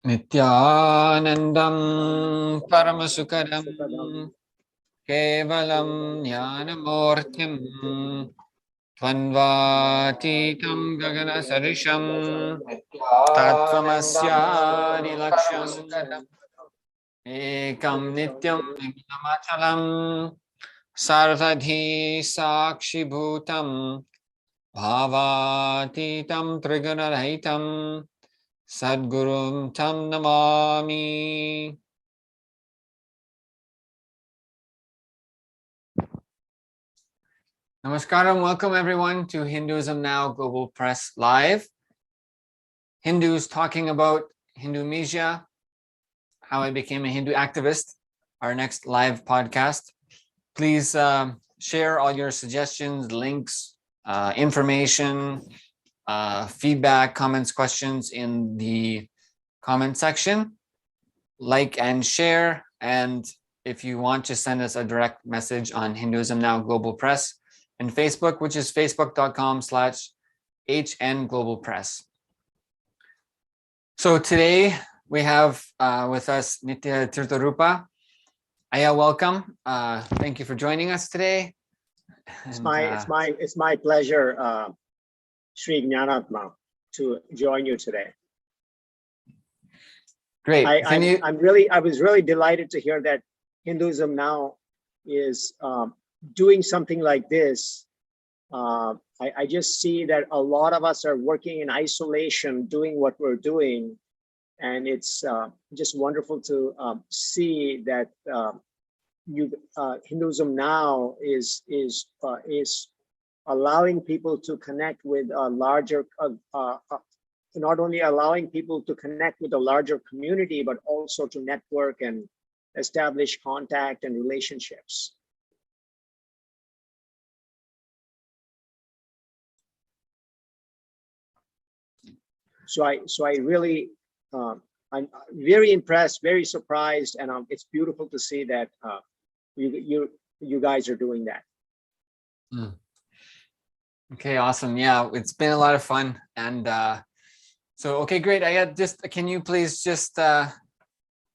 Nithyanandam Paramashukaram Kevalam Jnanamurtim Tvanvatitam Gagana Sarisham Tatvamasya Nilaksham Ekam Nityam Namachalam Sarvadhi Sakshi Bhutam Bhavatitam Trigunarahitam Sadgurum Tam Namami. Namaskaram, welcome everyone to Hinduism Now Global Press Live. Hindus talking about Hindumisia, how I became a Hindu activist, our next live podcast. Please share all your suggestions, links, information, feedback, comments, questions in the comment section. Like and share. And if you want to send us a direct message on Hinduism Now Global Press and Facebook, which is facebook.com/HN Global Press. So today we have with us Nitya Tirtharupa. Aya, welcome. Thank you for joining us today. It's my pleasure, Sri Jnanatma, to join you today. Great. I was really delighted to hear that Hinduism Now is doing something like this. I just see that a lot of us are working in isolation, doing what we're doing, and it's just wonderful to see that Hinduism Now is allowing people to connect with a larger, not only allowing people to connect with a larger community, but also to network and establish contact and relationships. So I really, I'm very impressed, very surprised, and it's beautiful to see that you guys are doing that. Okay, awesome. Yeah, it's been a lot of fun. And so, okay, great. Can you please just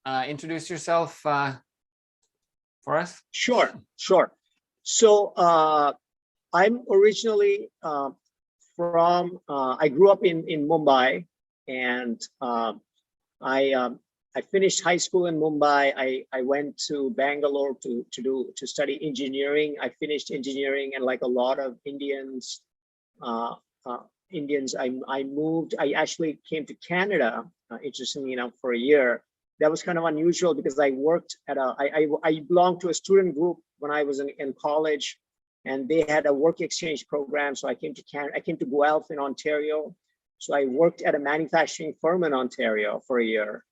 introduce yourself for us? Sure. So I'm originally I grew up in Mumbai, and I finished high school in Mumbai. I went to Bangalore to study engineering. I finished engineering, and like a lot of Indians, I moved. I actually came to Canada, interestingly enough, for a year. That was kind of unusual because I worked at I belonged to a student group when I was in college, and they had a work exchange program. So I came to Canada. I came to Guelph in Ontario. So I worked at a manufacturing firm in Ontario for a year.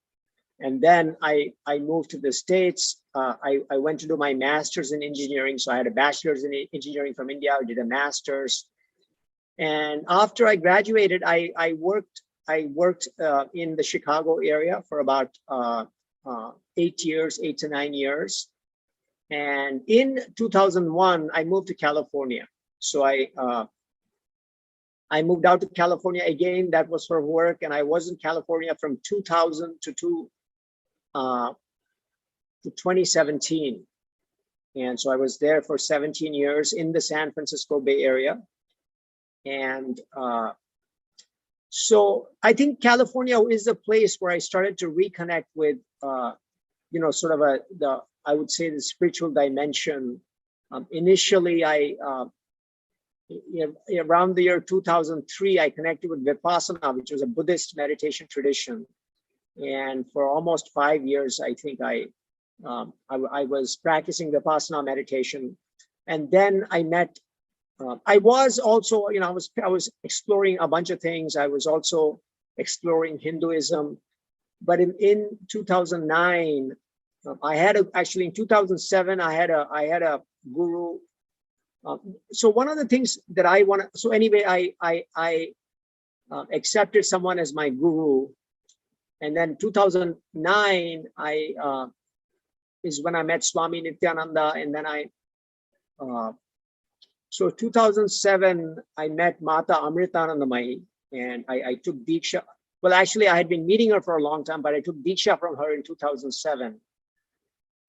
And then I moved to the States. I went to do my master's in engineering. So I had a bachelor's in engineering from India. I did a master's. And after I graduated, I worked in the Chicago area for about 8 to 9 years. And in 2001, I moved to California. So I moved out to California again. That was for work, and I was in California from 2000 to 2017. And so I was there for 17 years in the San Francisco Bay Area. And so I think California is a place where I started to reconnect with, sort of I would say the spiritual dimension. Initially, around the year 2003, I connected with Vipassana, which was a Buddhist meditation tradition. And for almost 5 years, I think I was practicing Vipassana meditation. And then I met, I was also, I was exploring a bunch of things. I was also exploring Hinduism. But in 2009, actually in 2007, I had a guru. So one of the things that I want to, so anyway, I accepted someone as my guru. And then 2009, is when I met Swami Nithyananda. And then So 2007, I met Mata Amritanandamayi, and I took Diksha. Well, actually, I had been meeting her for a long time, but I took Diksha from her in 2007.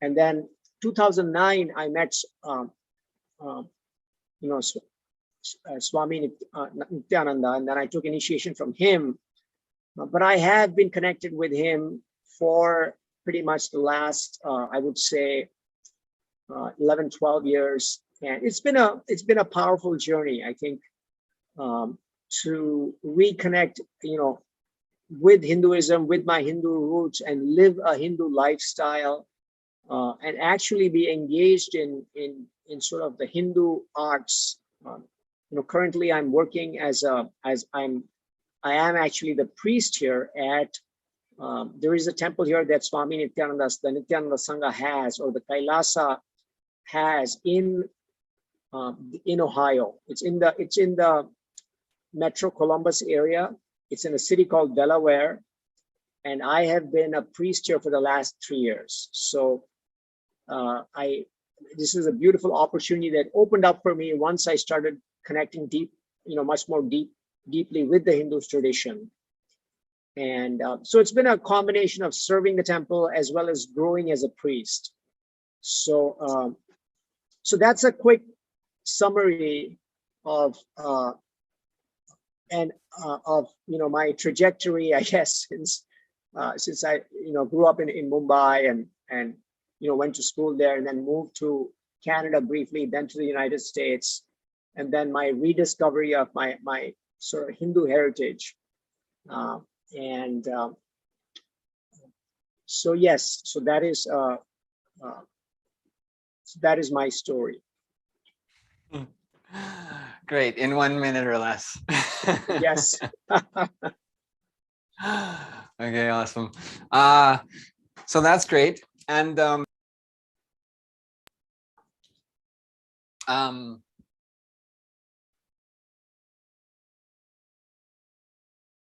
And then 2009, I met, Swami Nithyananda, and then I took initiation from him. But I have been connected with him for pretty much the last, I would say, 11, 12 years. And it's been a powerful journey, I think, to reconnect, with Hinduism, with my Hindu roots, and live a Hindu lifestyle, and actually be engaged in sort of the Hindu arts. Currently I'm working I am actually the priest here at, there is a temple here that Swami Nithyananda, the Nithyananda Sangha has, or the Kailasa has in Ohio. It's in the Metro Columbus area. It's in a city called Delaware. And I have been a priest here for the last 3 years. So this is a beautiful opportunity that opened up for me once I started connecting much more deeply with the Hindu tradition. And so it's been a combination of serving the temple as well as growing as a priest. So that's a quick summary of my trajectory, I guess, since I grew up in Mumbai and went to school there, and then moved to Canada briefly, then to the United States, and then my rediscovery of my sort of Hindu heritage. So yes, so that is my story. Great, in 1 minute or less. Yes. Okay, awesome. So that's great. And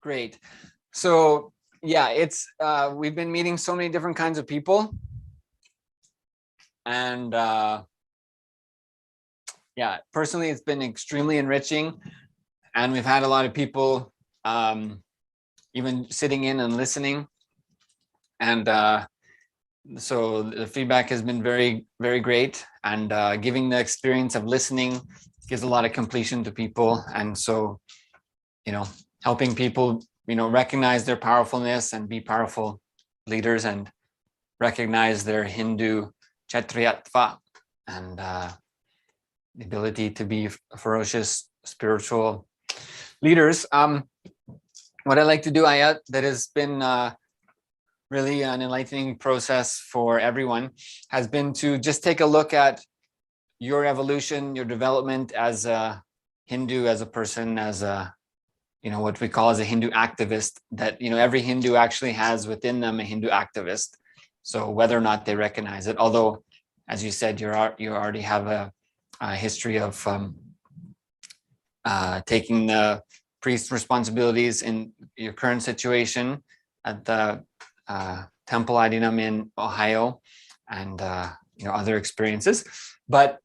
great. So yeah, it's we've been meeting so many different kinds of people, and yeah, personally, it's been extremely enriching, and we've had a lot of people even sitting in and listening, and so the feedback has been very, very great, and giving the experience of listening gives a lot of completion to people, and so helping people recognize their powerfulness and be powerful leaders, and recognize their Hindu kshatriyatva and the ability to be ferocious spiritual leaders. What I like to do, Ayat, that has been really an enlightening process for everyone, has been to just take a look at your evolution, your development as a Hindu, as a person, as a what we call as a Hindu activist, that every Hindu actually has within them a Hindu activist. So whether or not they recognize it, although, as you said, you already have a history of taking the priest responsibilities in your current situation at the Temple Adinam in Ohio, and other experiences. But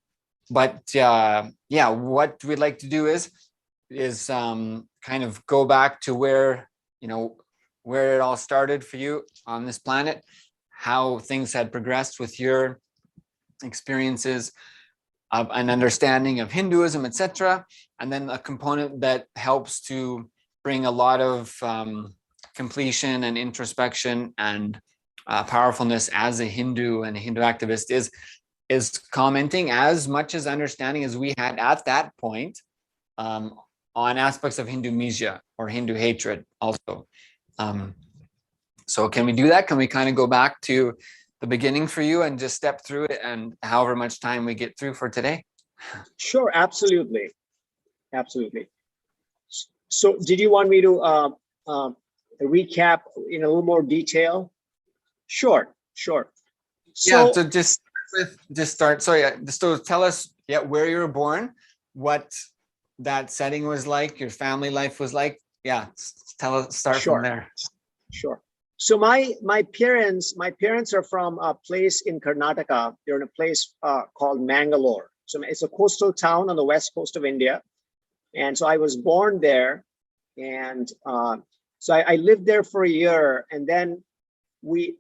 yeah, what we'd like to do is kind of go back to where it all started for you on this planet, how things had progressed with your experiences of an understanding of Hinduism, etc., and then a component that helps to bring a lot of completion and introspection and powerfulness as a Hindu and a Hindu activist is commenting as much as understanding as we had at that point on aspects of Hindumisia or Hindu hatred also. So can we do that? Can we kind of go back to the beginning for you and just step through it, and however much time we get through for today? Sure, absolutely. So did you want me to recap in a little more detail? Sure. So, yeah, so just start. Sorry, so tell us, where you were born, what that setting was like, your family life was like. Yeah, start from there. Sure. So my parents are from a place in Karnataka. They're in a place called Mangalore. So it's a coastal town on the west coast of India. And so I was born there. And so I lived there for a year. And then I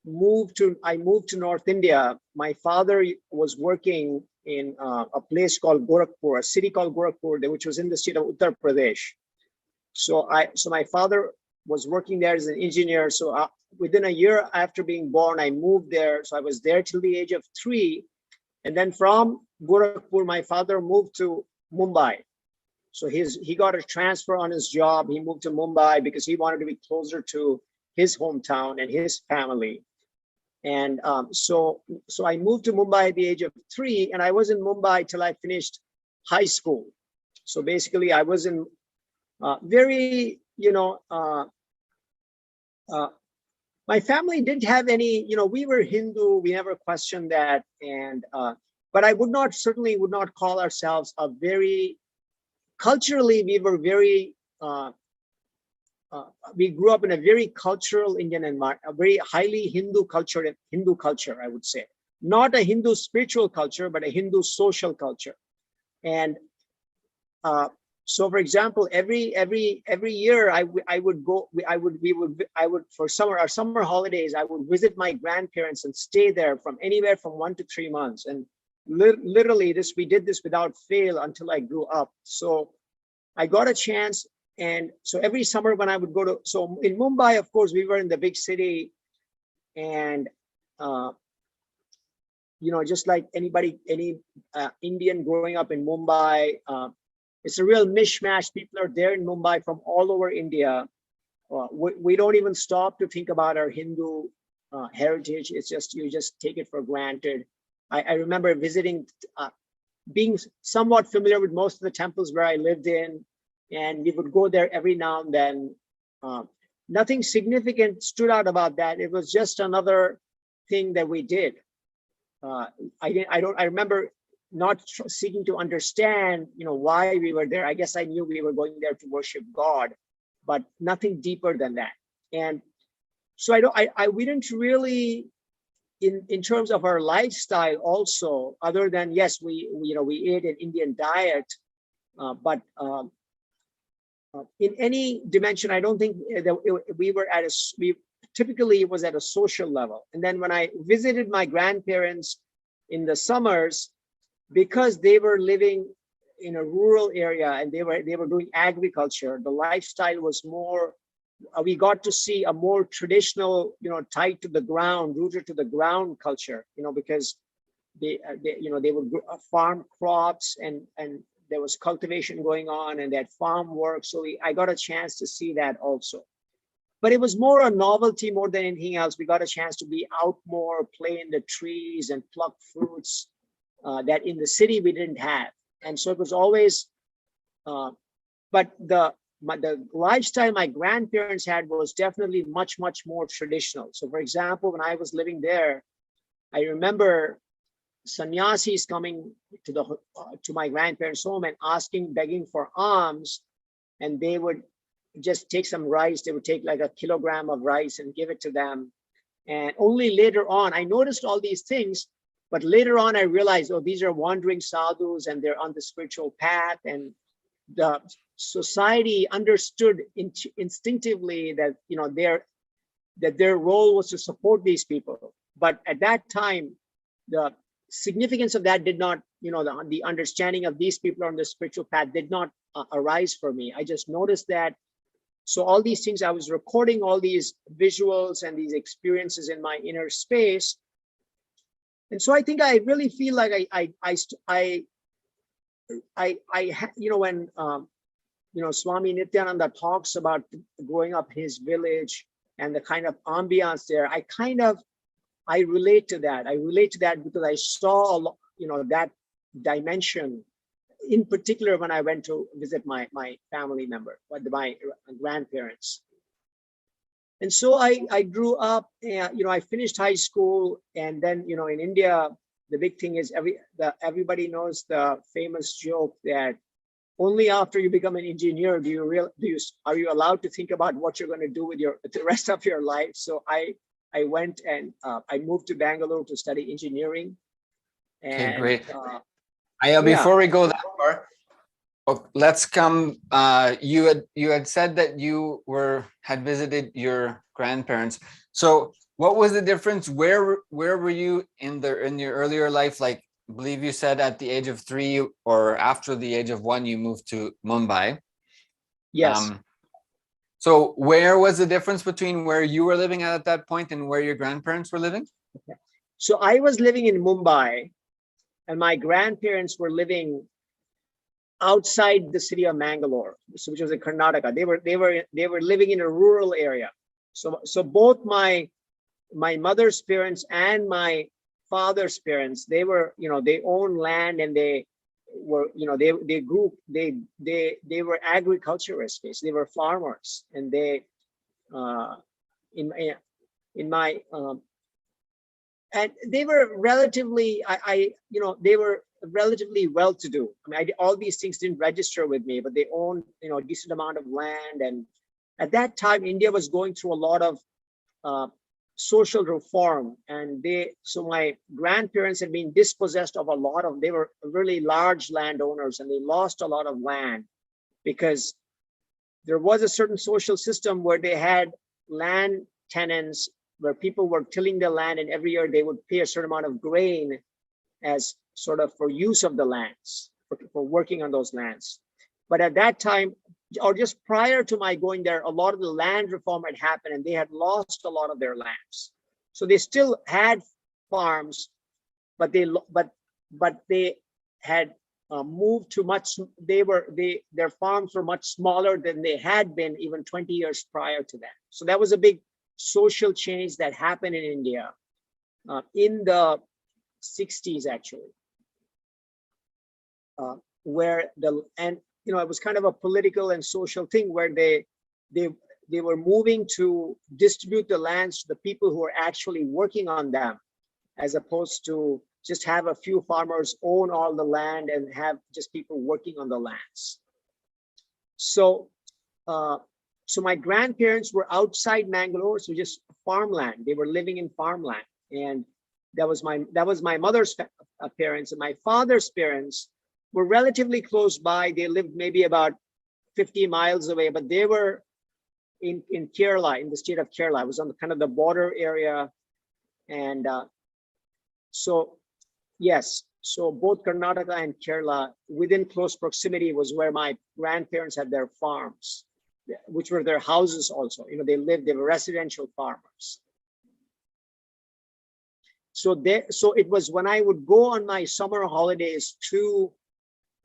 moved to North India. My father was working in a place called Gorakhpur, a city called Gorakhpur, which was in the state of Uttar Pradesh. So my father was working there as an engineer. So within a year after being born, I moved there. So I was there till the age of 3. And then from Gorakhpur, my father moved to Mumbai. So he got a transfer on his job. He moved to Mumbai because he wanted to be closer to his hometown and his family. And so I moved to Mumbai at the age of 3, and I was in Mumbai till I finished high school. So basically, I was in very, my family didn't have any, we were Hindu. We never questioned that. And but I certainly would not call ourselves a very, culturally, we were very, we grew up in a very cultural Indian environment, a very highly Hindu culture, I would say. Not a Hindu spiritual culture, but a Hindu social culture. And so, for example, every year I would for our summer holidays, I would visit my grandparents and stay there from anywhere from 1 to 3 months. And literally we did this without fail until I grew up. So I got a chance. And so every summer when I would so in Mumbai, of course, we were in the big city, and just like any Indian growing up in Mumbai, it's a real mishmash. People are there in Mumbai from all over India. We don't even stop to think about our Hindu heritage. It's just, you just take it for granted. I remember visiting, being somewhat familiar with most of the temples where I lived in, and we would go there every now and then. Nothing significant stood out about that. It was just another thing that we did. I remember not seeking to understand, why we were there. I guess I knew we were going there to worship God, but nothing deeper than that. And so we didn't really, in terms of our lifestyle also, other than, yes, we ate an Indian diet, but in any dimension, I don't think that we were typically it was at a social level. And then when I visited my grandparents in the summers, because they were living in a rural area and they were doing agriculture, the lifestyle was more, we got to see a more traditional, tied to the ground, rooted to the ground culture, because they would farm crops, and there was cultivation going on, and that farm work. So I got a chance to see that also. But it was more a novelty more than anything else. We got a chance to be out more, play in the trees and pluck fruits that in the city we didn't have. And so it was always, but the lifestyle my grandparents had was definitely much, much more traditional. So for example, when I was living there, I remember sannyasis coming to my grandparents' home and begging for alms, and they would just take some rice. They would take like a kilogram of rice and give it to them. And only later on, I noticed all these things, but later on I realized, these are wandering sadhus and they're on the spiritual path. And the society understood instinctively that, that their role was to support these people. But at that time, the significance of that did not, the understanding of these people on the spiritual path did not arise for me. I just noticed that. So all these things, I was recording all these visuals and these experiences in my inner space. And so I think I really feel like when Swami Nithyananda talks about growing up in his village and the kind of ambiance there, I relate to that. I relate to that because I saw, that dimension, in particular when I went to visit my family member, my grandparents. And so I grew up, and, I finished high school, and then, in India, the big thing is everybody knows the famous joke that only after you become an engineer are you allowed to think about what you're going to do with the rest of your life. So I went and I moved to Bangalore to study engineering. And okay, great. Yeah. Before we go that far, let's come. You had said that you had visited your grandparents. So what was the difference? Where were you in your earlier life? Like, I believe you said at the age of 3 or after the age of 1, you moved to Mumbai. Yes. So where was the difference between where you were living at that point and where your grandparents were living? Okay. So I was living in Mumbai, and my grandparents were living outside the city of Mangalore, which was in Karnataka. They were living in a rural area. So both my mother's parents and my father's parents, they were, they owned land, and they were, they were agriculturists, basically. They were farmers, and they in my and they were relatively, they were relatively well-to-do. I mean, all these things didn't register with me, but they owned, a decent amount of land. And at that time, India was going through a lot of social reform, and so my grandparents had been dispossessed of they were really large landowners, and they lost a lot of land because there was a certain social system where they had land tenants, where people were tilling the land, and every year they would pay a certain amount of grain as sort of for use of the lands, for working on those lands. But at that time, or just prior to my going there, a lot of the land reform had happened, and they had lost a lot of their lands. So they still had farms, but they had moved to their farms were much smaller than they had been even 20 years prior to that. So that was a big social change that happened in India in the 60s, actually, where it was kind of a political and social thing where they were moving to distribute the lands to the people who are actually working on them, as opposed to just have a few farmers own all the land and have just people working on the lands. So my grandparents were outside Mangalore, so just farmland. They were living in farmland, and that was my mother's parents, and my father's parents were relatively close by. They lived maybe about 50 miles away, but they were in Kerala, in the state of Kerala. It was on the kind of the border area, and so yes, so both Karnataka and Kerala, within close proximity, was where my grandparents had their farms, which were their houses also. They were residential farmers. So it was when I would go on my summer holidays to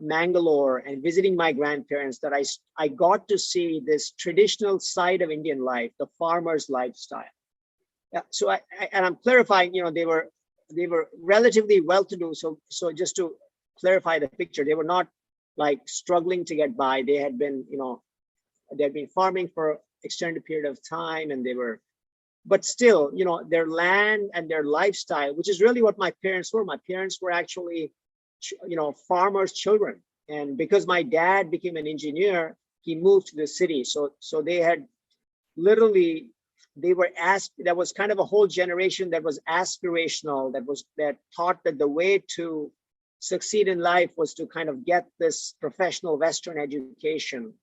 Mangalore and visiting my grandparents that I got to see this traditional side of Indian life, the farmer's lifestyle. So I'm clarifying, they were relatively well-to-do. So just to clarify the picture, they were not like struggling to get by. They had been, they had been farming for an extended period of time, and but still, their land and their lifestyle, which is really what my parents were. My parents were actually, farmers' children. And because my dad became an engineer, he moved to the city. So they had literally, that was kind of a whole generation that was aspirational, that thought that the way to succeed in life was to kind of get this professional Western education.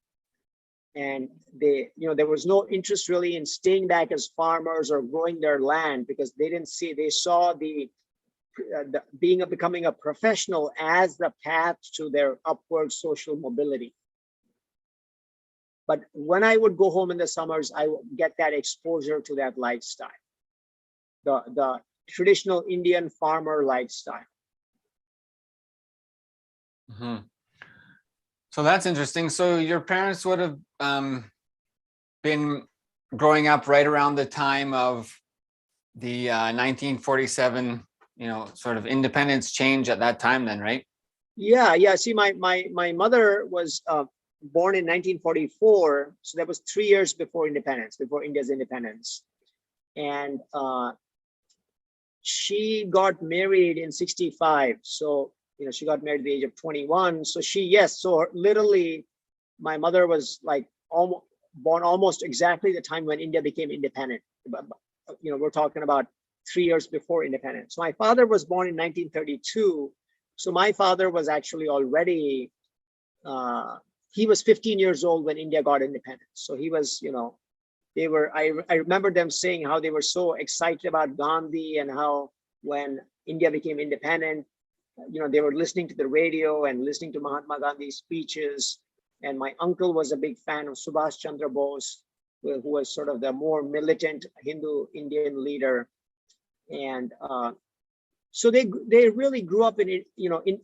And there was no interest really in staying back as farmers or growing their land, because they saw becoming a professional as the path to their upward social mobility. But when I would go home in the summers, I would get that exposure to that lifestyle, the traditional Indian farmer lifestyle. Mm-hmm. So that's interesting. So your parents would have been growing up right around the time of the 1947, sort of independence change at that time then, right? Yeah. See, my mother was born in 1944. So that was 3 years before India's independence. And she got married in 65. So, she got married at the age of 21. So so literally my mother was like born almost exactly the time when India became independent. We're talking about 3 years before independence. My father was born in 1932. So my father was actually already, he was 15 years old when India got independence. So he was, they were, I remember them saying how they were so excited about Gandhi and how when India became independent, they were listening to the radio and listening to Mahatma Gandhi's speeches. And my uncle was a big fan of Subhash Chandra Bose, who was sort of the more militant Hindu Indian leader. And so they really grew up in it,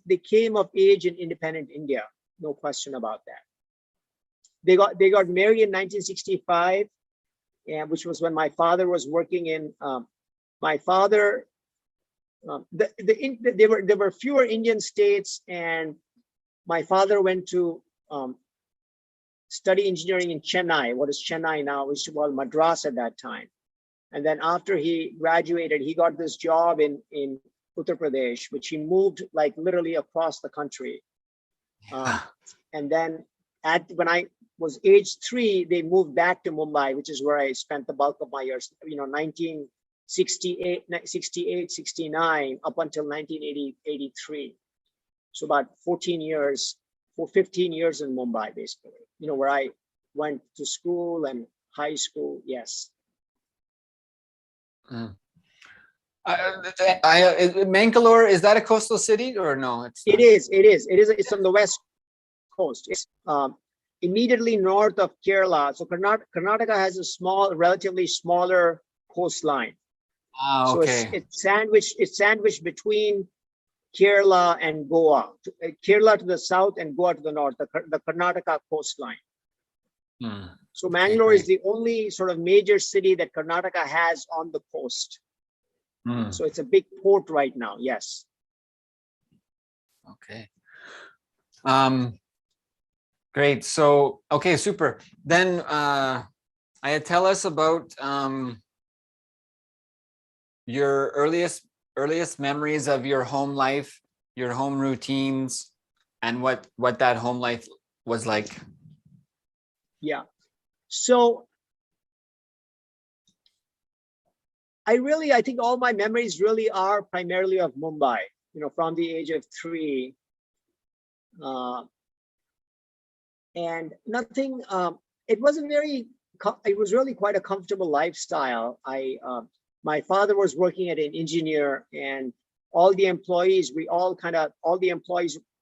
they came of age in independent India, no question about that. They got married in 1965, and which was when my father was working in, my father, there were fewer Indian states, and my father went to study engineering in Chennai, what is Chennai now, which was called Madras at that time. And then after he graduated, he got this job in Uttar Pradesh, which he moved like literally across the country. And then when I was age 3, they moved back to Mumbai, which is where I spent the bulk of my years, 1968, 69, up until 1983. So about 15 years in Mumbai, basically, where I went to school and high school. Yes. Mangalore, is that a coastal city or no? It is. It's on the west coast. It's immediately north of Kerala. So Karnataka has a relatively smaller coastline. Okay. So it's sandwiched between Kerala and Goa. Kerala to the south and Goa to the north, the Karnataka coastline. So Mangalore is the only sort of major city that Karnataka has on the coast. So it's a big port right now. Yes. Okay. Great. So, okay, super. Then tell us about your earliest memories of your home life, your home routines, and what that home life was like. Yeah. So I think all my memories really are primarily of Mumbai, from the age of 3. And nothing, it was really quite a comfortable lifestyle. My father was working as an engineer, and all the employees,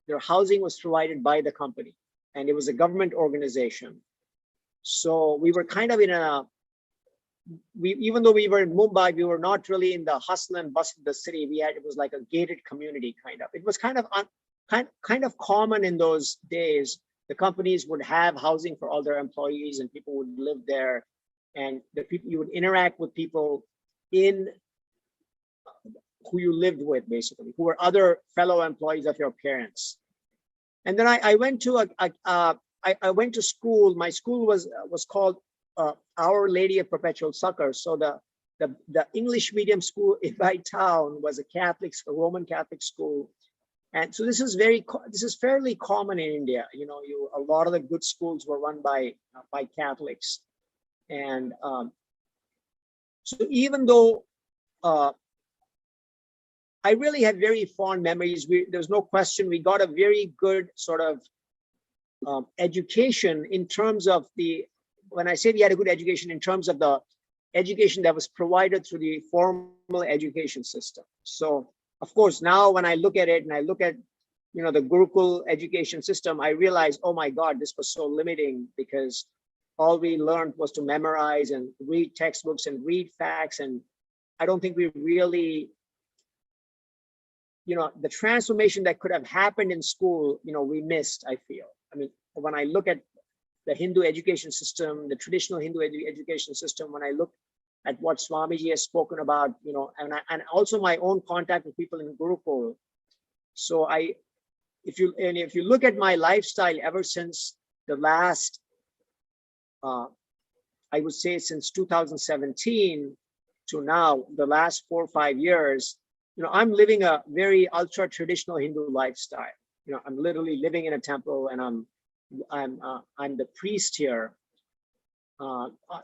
their housing was provided by the company, and it was a government organization. So we were kind of even though we were in Mumbai, we were not really in the hustle and bustle of the city. It was like a gated community kind of. It was kind of common in those days. The companies would have housing for all their employees, and people would live there, and you would interact with people who you lived with, basically, who were other fellow employees of your parents. And then I went to I went to school. My school was called Our Lady of Perpetual Succor. So the English medium school in my town was a Roman Catholic school. And so this is fairly common in India. A lot of the good schools were run by Catholics. And so even though I really had very fond memories, there's no question we got a very good sort of education in terms of when I say we had a good education, in terms of the education that was provided through the formal education system. So of course, now when I look at it and I look at, the Gurukul education system, I realize, oh my God, this was so limiting, because all we learned was to memorize and read textbooks and read facts. And I don't think we really, the transformation that could have happened in school, we missed, I feel. I mean, when I look at the Hindu education system, the traditional Hindu education system, when I look at what Swamiji has spoken about, and also my own contact with people in Gurukul. So if you look at my lifestyle ever since the last, I would say since 2017 to now, the last 4 or 5 years, I'm living a very ultra traditional Hindu lifestyle. I'm literally living in a temple, and I'm the priest here.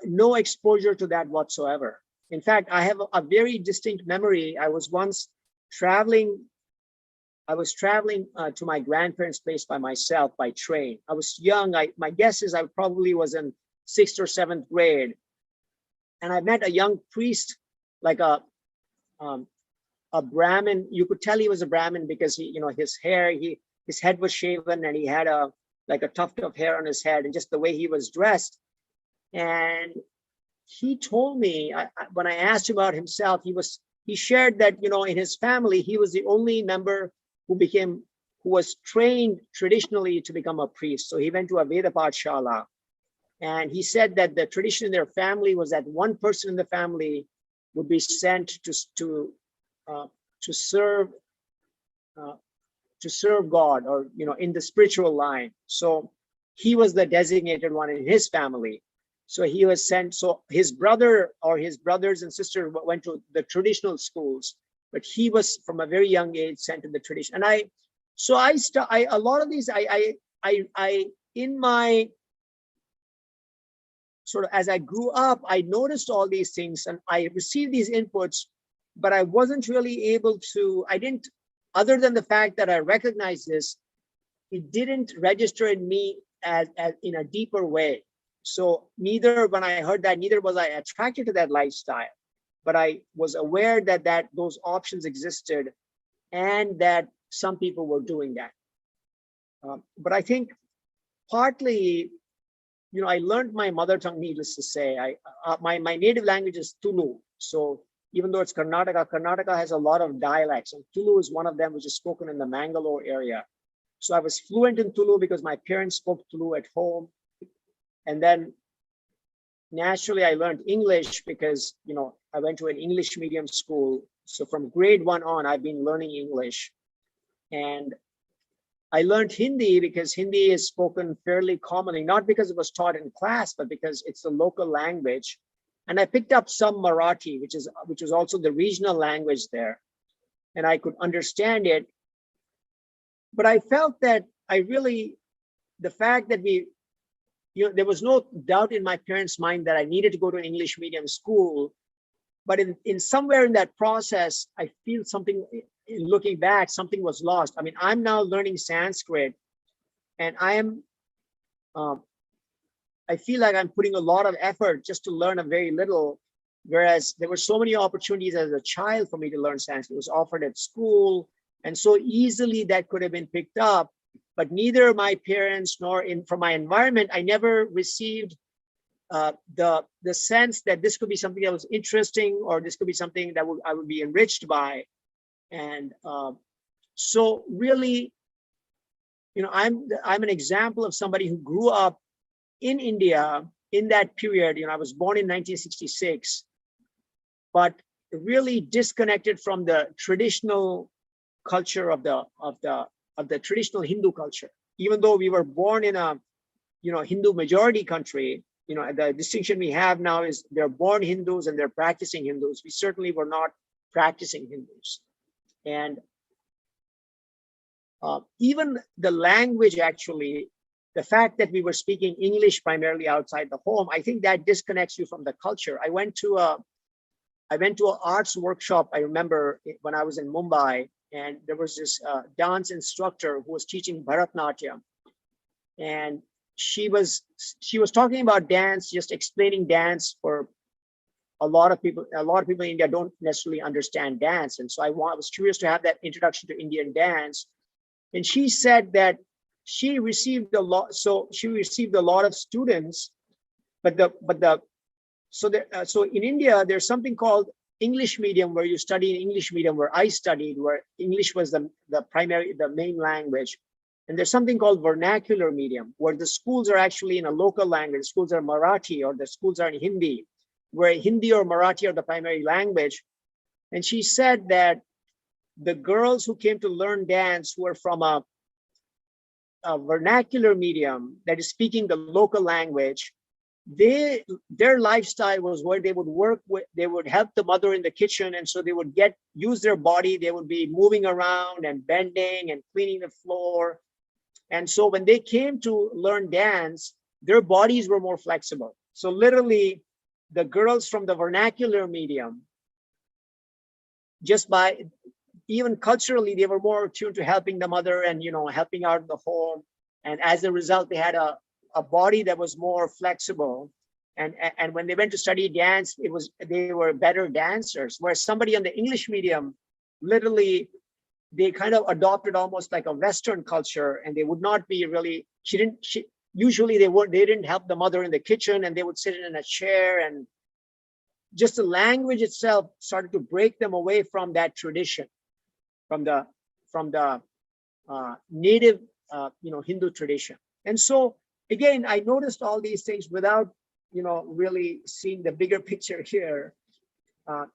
No exposure to that whatsoever. In fact, I have a very distinct memory. I was once traveling I was traveling to my grandparents' place by myself by train. I was young. My guess is I probably was in 6th or 7th grade. And I met a young priest, like a Brahmin. You could tell he was a Brahmin because he, his hair, his head was shaven and he had a tuft of hair on his head and just the way he was dressed. And he told me, when I asked him about himself, he shared that, in his family, he was the only member who was trained traditionally to become a priest. So he went to a Veda Pathshala. And he said that the tradition in their family was that one person in the family would be sent to serve God, or in the spiritual line. So he was the designated one in his family. So he was sent. So his brother or his brothers and sisters went to the traditional schools, but he was from a very young age sent to the tradition. And a lot of these, in my sort of, as I grew up, I noticed all these things and I received these inputs, but I wasn't really able to, other than the fact that I recognized this, it didn't register in me as in a deeper way. So neither, when I heard that, neither was I attracted to that lifestyle, but I was aware that those options existed and that some people were doing that. But I think partly, I learned my mother tongue, needless to say. My native language is Tulu. So even though it's Karnataka has a lot of dialects, and Tulu is one of them, which is spoken in the Mangalore area. So I was fluent in Tulu because my parents spoke Tulu at home. And then naturally I learned English because, I went to an English medium school. So from grade 1 on, I've been learning English. And I learned Hindi because Hindi is spoken fairly commonly, not because it was taught in class, but because it's the local language. And I picked up some Marathi, which is also the regional language there. And I could understand it. But I felt that the fact that there was no doubt in my parents' mind that I needed to go to an English medium school. But in somewhere in that process, I feel something, in looking back, something was lost. I mean, I'm now learning Sanskrit, and I feel like I'm putting a lot of effort just to learn a very little, whereas there were so many opportunities as a child for me to learn Sanskrit. It was offered at school, and so easily that could have been picked up. But neither my parents nor from my environment, I never received the sense that this could be something that was interesting, or this could be something that I would be enriched by. And so really, I'm an example of somebody who grew up in India in that period. I was born in 1966, but really disconnected from the traditional culture of the traditional Hindu culture. Even though we were born in a Hindu majority country, the distinction we have now is they're born Hindus and they're practicing Hindus. We certainly were not practicing Hindus. And even the language, actually, the fact that we were speaking English primarily outside the home, I think that disconnects you from the culture. I went to an arts workshop, I remember, when I was in Mumbai, and there was this dance instructor who was teaching Bharatnatyam. And she was talking about dance, just explaining dance for a lot of people. A lot of people in India don't necessarily understand dance. And so I was curious to have that introduction to Indian dance. And she said that she received a lot. So she received a lot of students, so in India, there's something called English medium, where you study in English medium, where I studied, where English was the main language. And there's something called vernacular medium, where the schools are actually in a local language. The schools are Marathi, or the schools are in Hindi, where Hindi or Marathi are the primary language. And she said that the girls who came to learn dance were from a vernacular medium that is speaking the local language. Their lifestyle was where they would work with, they would help the mother in the kitchen, and so they would use their body. They would be moving around and bending and cleaning the floor. And so when they came to learn dance, their bodies were more flexible. So literally, the girls from the vernacular medium, just by even culturally, they were more attuned to helping the mother and, helping out in the home. And as a result, they had a body that was more flexible. And when they went to study dance, they were better dancers. Whereas somebody on the English medium, literally, they kind of adopted almost like a Western culture, and they would not be really, usually they didn't help the mother in the kitchen, and they would sit in a chair, and just the language itself started to break them away from that tradition, from the native, Hindu tradition. And so again, I noticed all these things without, really seeing the bigger picture here.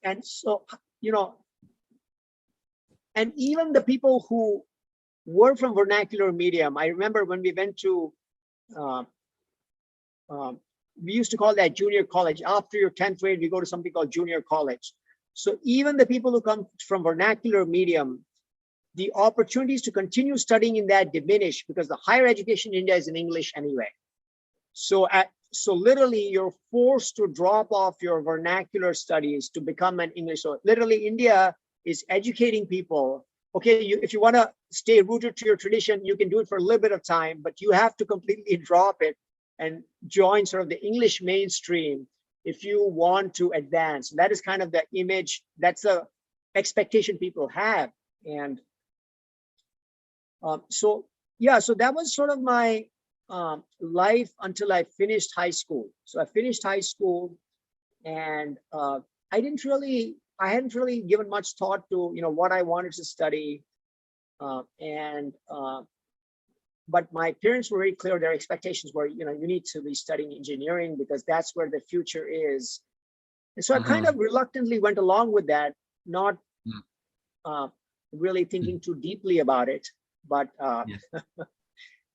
And so, and even the people who were from vernacular medium, I remember when we went to, we used to call that junior college. After your 10th grade, we go to something called junior college. So even the people who come from vernacular medium, the opportunities to continue studying in that diminish because the higher education in India is in English anyway. So literally you're forced to drop off your vernacular studies to become an English. So literally India is educating people. Okay, if you want to stay rooted to your tradition, you can do it for a little bit of time, but you have to completely drop it and join sort of the English mainstream if you want to advance. That is kind of the image, that's the expectation people have. And so that was sort of my life until I finished high school. So I finished high school, and I hadn't really given much thought to what I wanted to study, but my parents were very clear. Their expectations were, you need to be studying engineering because that's where the future is. And so I kind of reluctantly went along with that, not really thinking too deeply about it. But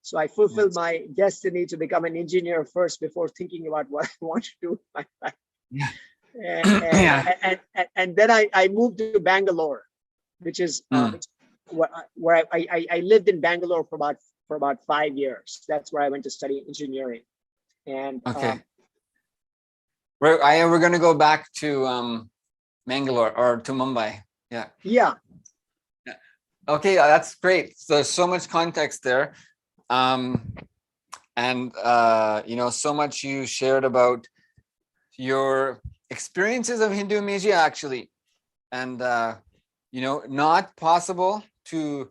so I fulfilled my destiny to become an engineer first before thinking about what I want to do with my life. And then I moved to Bangalore, which is where I lived in Bangalore for about 5 years. That's where I went to study engineering. And we're going to go back to Bangalore or to Mumbai. Yeah. Okay, that's great. So there's so much context there. And so much you shared about your experiences of Hindumisia, actually, and not possible to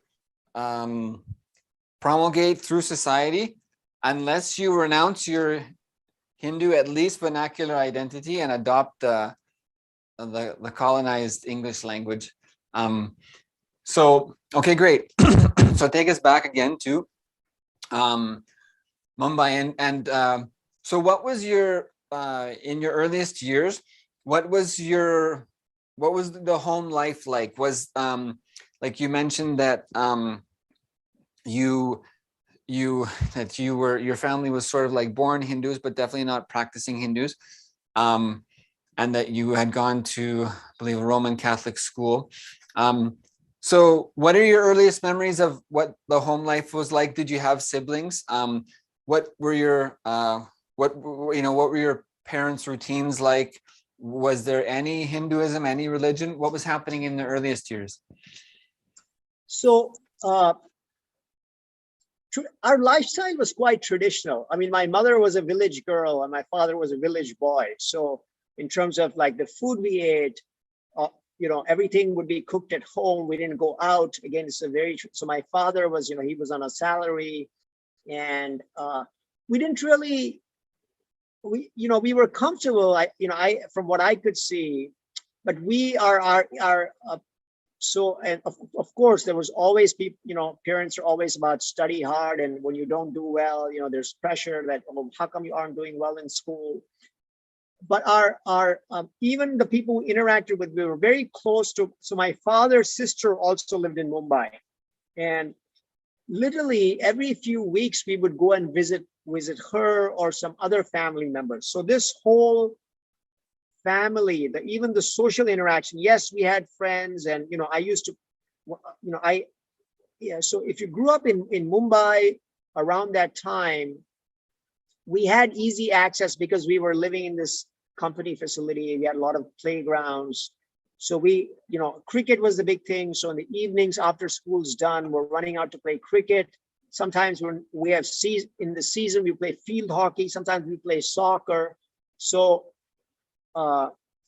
promulgate through society unless you renounce your Hindu, at least vernacular identity, and adopt the colonized English language. So okay, great. So take us back again to Mumbai, and so what was your in your earliest years, what was the home life like? Was like you mentioned that your family was sort of like born Hindus but definitely not practicing Hindus, and that you had gone to, I believe, a Roman Catholic school. So what are your earliest memories of what the home life was like? Did you have siblings? What were your what were your parents' routines like? Was there any Hinduism, any religion? What was happening in the earliest years? So our lifestyle was quite traditional. I mean, my mother was a village girl and my father was a village boy. So in terms of like the food we ate, everything would be cooked at home. We didn't go out. Again, so my father was, he was on a salary, and we didn't really, we were comfortable. From what I could see, but we are so, and of course, there was always people, parents are always about study hard. And when you don't do well, there's pressure that, how come you aren't doing well in school? But our even the people we interacted with, we were very close to. So my father's sister also lived in Mumbai, and literally every few weeks we would go and visit her or some other family members. So this whole family, even the social interaction. Yes, we had friends, and I used to, So if you grew up in Mumbai around that time, we had easy access because we were living in this company facility. We had a lot of playgrounds. So cricket was the big thing. So in the evenings after school's done, we're running out to play cricket. Sometimes when we have in the season, we play field hockey. Sometimes we play soccer. So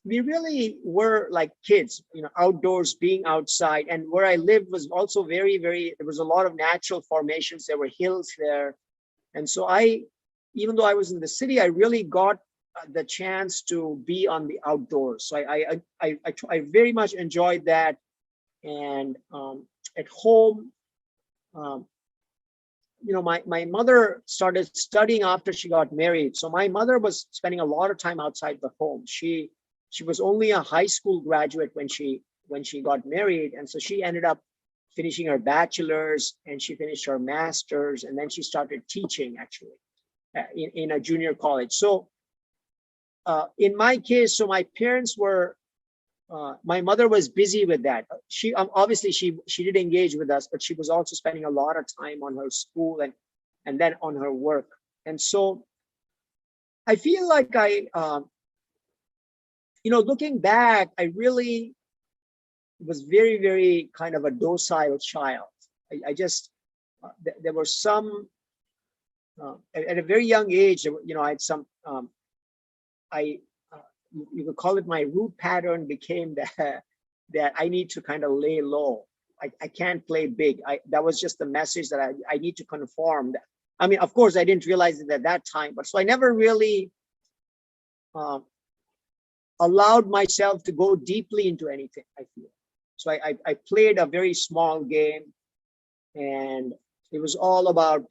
we really were like kids, outdoors, being outside. And where I lived was also very, very, there was a lot of natural formations. There were hills there. And so even though I was in the city, I really got the chance to be on the outdoors. So I very much enjoyed that. And at home, my mother started studying after she got married. So my mother was spending a lot of time outside the home. She was only a high school graduate when she got married. And so she ended up finishing her bachelor's and she finished her master's. And then she started teaching actually in a junior college. So in my case, so my parents were, my mother was busy with that. She obviously she did engage with us, but she was also spending a lot of time on her school and then on her work. And so I feel like looking back, I really was very, very kind of a docile child. I just, there were some, at a very young age, I had some, you could call it my root pattern became that I need to kind of lay low. I can't play big. That was just the message that I need to conform. I mean, of course, I didn't realize it at that time, but so I never really allowed myself to go deeply into anything, I feel. So I played a very small game, and it was all about,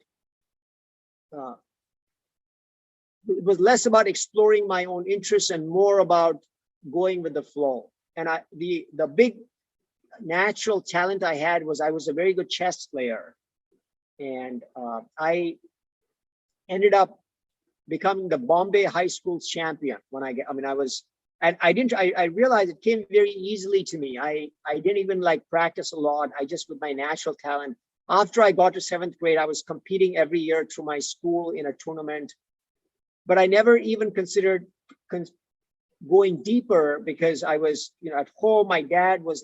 it was less about exploring my own interests and more about going with the flow. And the big natural talent I had was I was a very good chess player. And I ended up becoming the Bombay High School champion when I realized it came very easily to me. I didn't even practice a lot. I just, with my natural talent. After I got to 7th grade, I was competing every year through my school in a tournament. But I never even considered going deeper because I was, at home, my dad was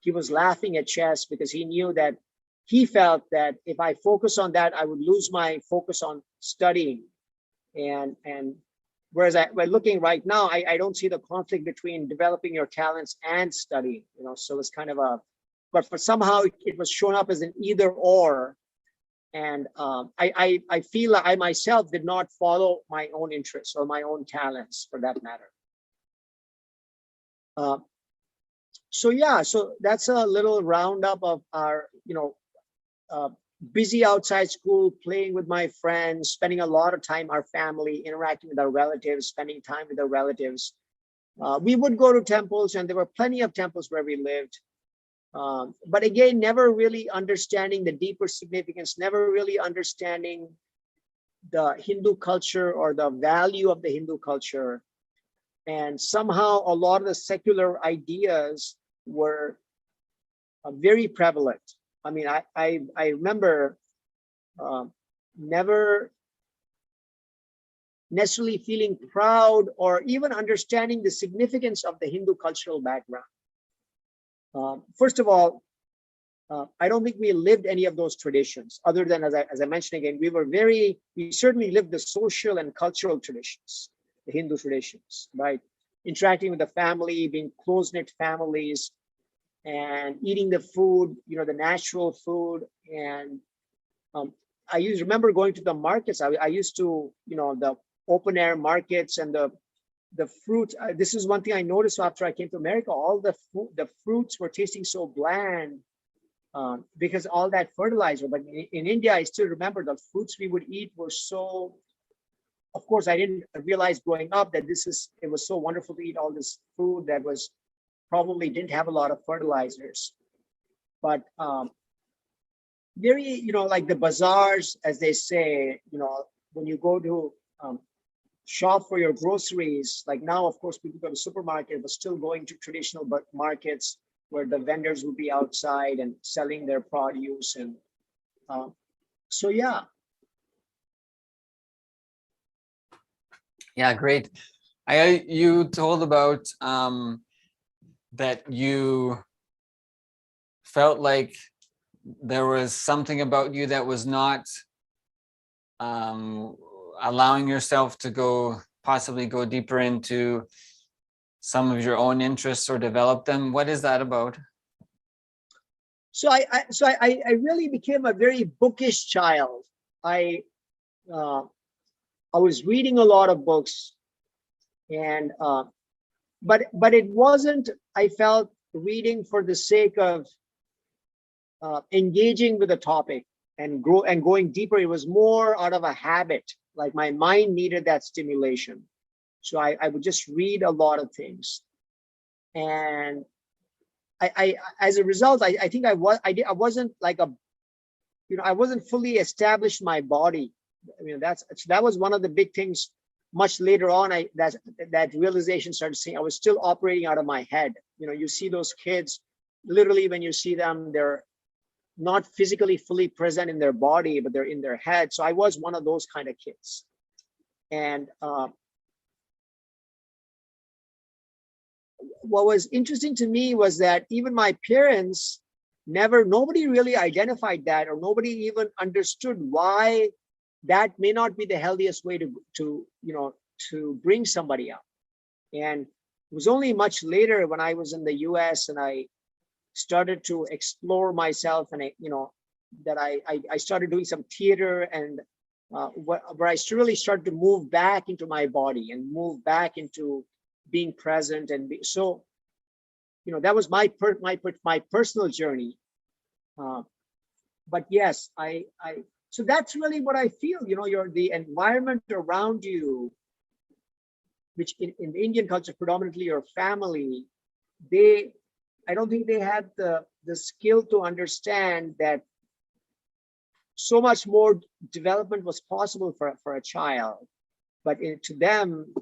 he was laughing at chess because he felt that if I focus on that, I would lose my focus on studying. And whereas by looking right now, I don't see the conflict between developing your talents and studying, so it's kind of but for somehow it was shown up as an either or. And I feel like I myself did not follow my own interests or my own talents for that matter. So that's a little roundup of our, busy outside school, playing with my friends, spending a lot of time, our family, interacting with our relatives, spending time with our relatives. We would go to temples, and there were plenty of temples where we lived. But again, never really understanding the deeper significance, never really understanding the Hindu culture or the value of the Hindu culture. And somehow a lot of the secular ideas were very prevalent. I mean, I remember never necessarily feeling proud or even understanding the significance of the Hindu cultural background. First of all, I don't think we lived any of those traditions other than, as I mentioned again, we certainly lived the social and cultural traditions, the Hindu traditions, right? Interacting with the family, being close-knit families, and eating the food, the natural food. And I remember going to the markets. I used to, the open air markets and the fruit. This is one thing I noticed after I came to America. All the fruits were tasting so bland because all that fertilizer. But in India, I still remember the fruits we would eat were so. Of course, I didn't realize growing up that it was so wonderful to eat all this food that was probably didn't have a lot of fertilizers. But very, like the bazaars, as they say, when you go to shop for your groceries, like now, of course, people go to supermarket, but still going to traditional markets where the vendors will be outside and selling their produce. And so, yeah. Yeah, great. You told about that you felt like there was something about you that was not allowing yourself to possibly go deeper into some of your own interests or develop them? What is that about? So I really became a very bookish child. I was reading a lot of books, and but it wasn't, I felt, reading for the sake of engaging with the topic and going deeper. It was more out of a habit, like my mind needed that stimulation. So I would just read a lot of things, and I as a result, I think I wasn't like a, I wasn't fully established my body. I mean, that was one of the big things. Much later on, that realization started saying I was still operating out of my head. You see those kids, literally when you see them, they're not physically fully present in their body, but they're in their head. So I was one of those kind of kids. And what was interesting to me was that even my parents nobody really identified that, or nobody even understood why that may not be the healthiest way to bring somebody up. And it was only much later when I was in the US and I started to explore myself, and that I started doing some theater, and where I really started to move back into my body and move back into being present. And so that was my personal journey. But yes, so that's really what I feel. The environment around you, which in the Indian culture, predominantly your family, I don't think they had the skill to understand that so much more development was possible for a child. But to them,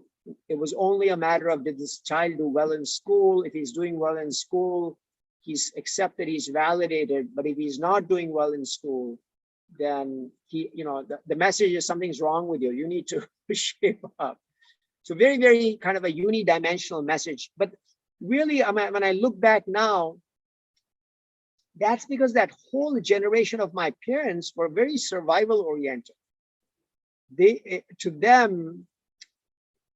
it was only a matter of, did this child do well in school? If he's doing well in school, he's accepted, he's validated. But if he's not doing well in school, then the message is something's wrong with you. You need to shape up. So very, very kind of a unidimensional message. But really, when I look back now, that's because that whole generation of my parents were very survival oriented. To them,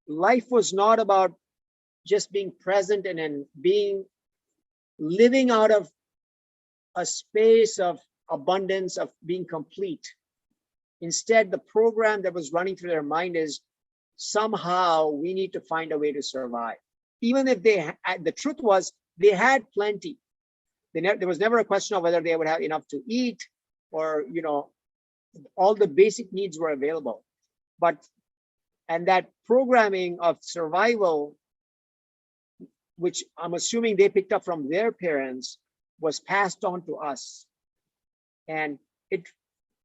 life was not about just being present and living out of a space of abundance, of being complete. Instead, the program that was running through their mind is, somehow we need to find a way to survive. Even if the truth was they had plenty. There was never a question of whether they would have enough to eat, or all the basic needs were available. And that programming of survival, which I'm assuming they picked up from their parents, was passed on to us. And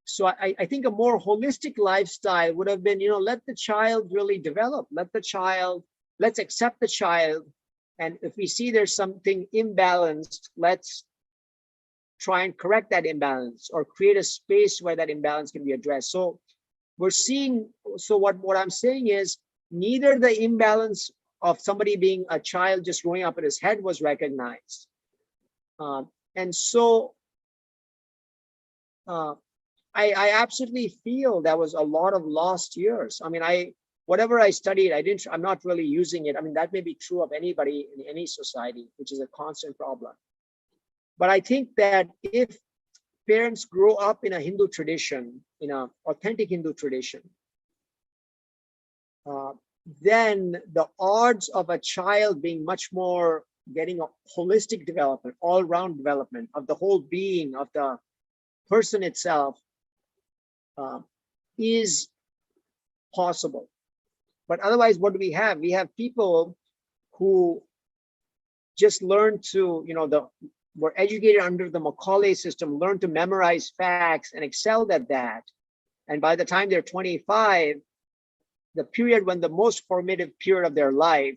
so I think a more holistic lifestyle would have been, let the child really develop. Let's accept the child. And if we see there's something imbalanced, let's try and correct that imbalance, or create a space where that imbalance can be addressed. So what I'm saying is, neither the imbalance of somebody being a child just growing up in his head was recognized. And so I absolutely feel that was a lot of lost years. I mean, whatever I studied, I'm not really using it. I mean, that may be true of anybody in any society, which is a constant problem. But I think that if parents grow up in a Hindu tradition, in an authentic Hindu tradition, then the odds of a child being much more getting a holistic development, all-round development of the whole being, of the person itself, is possible. But otherwise, what do we have? We have people who just learn to, were educated under the Macaulay system, learn to memorize facts and excelled at that. And by the time they're 25, the period when the most formative period of their life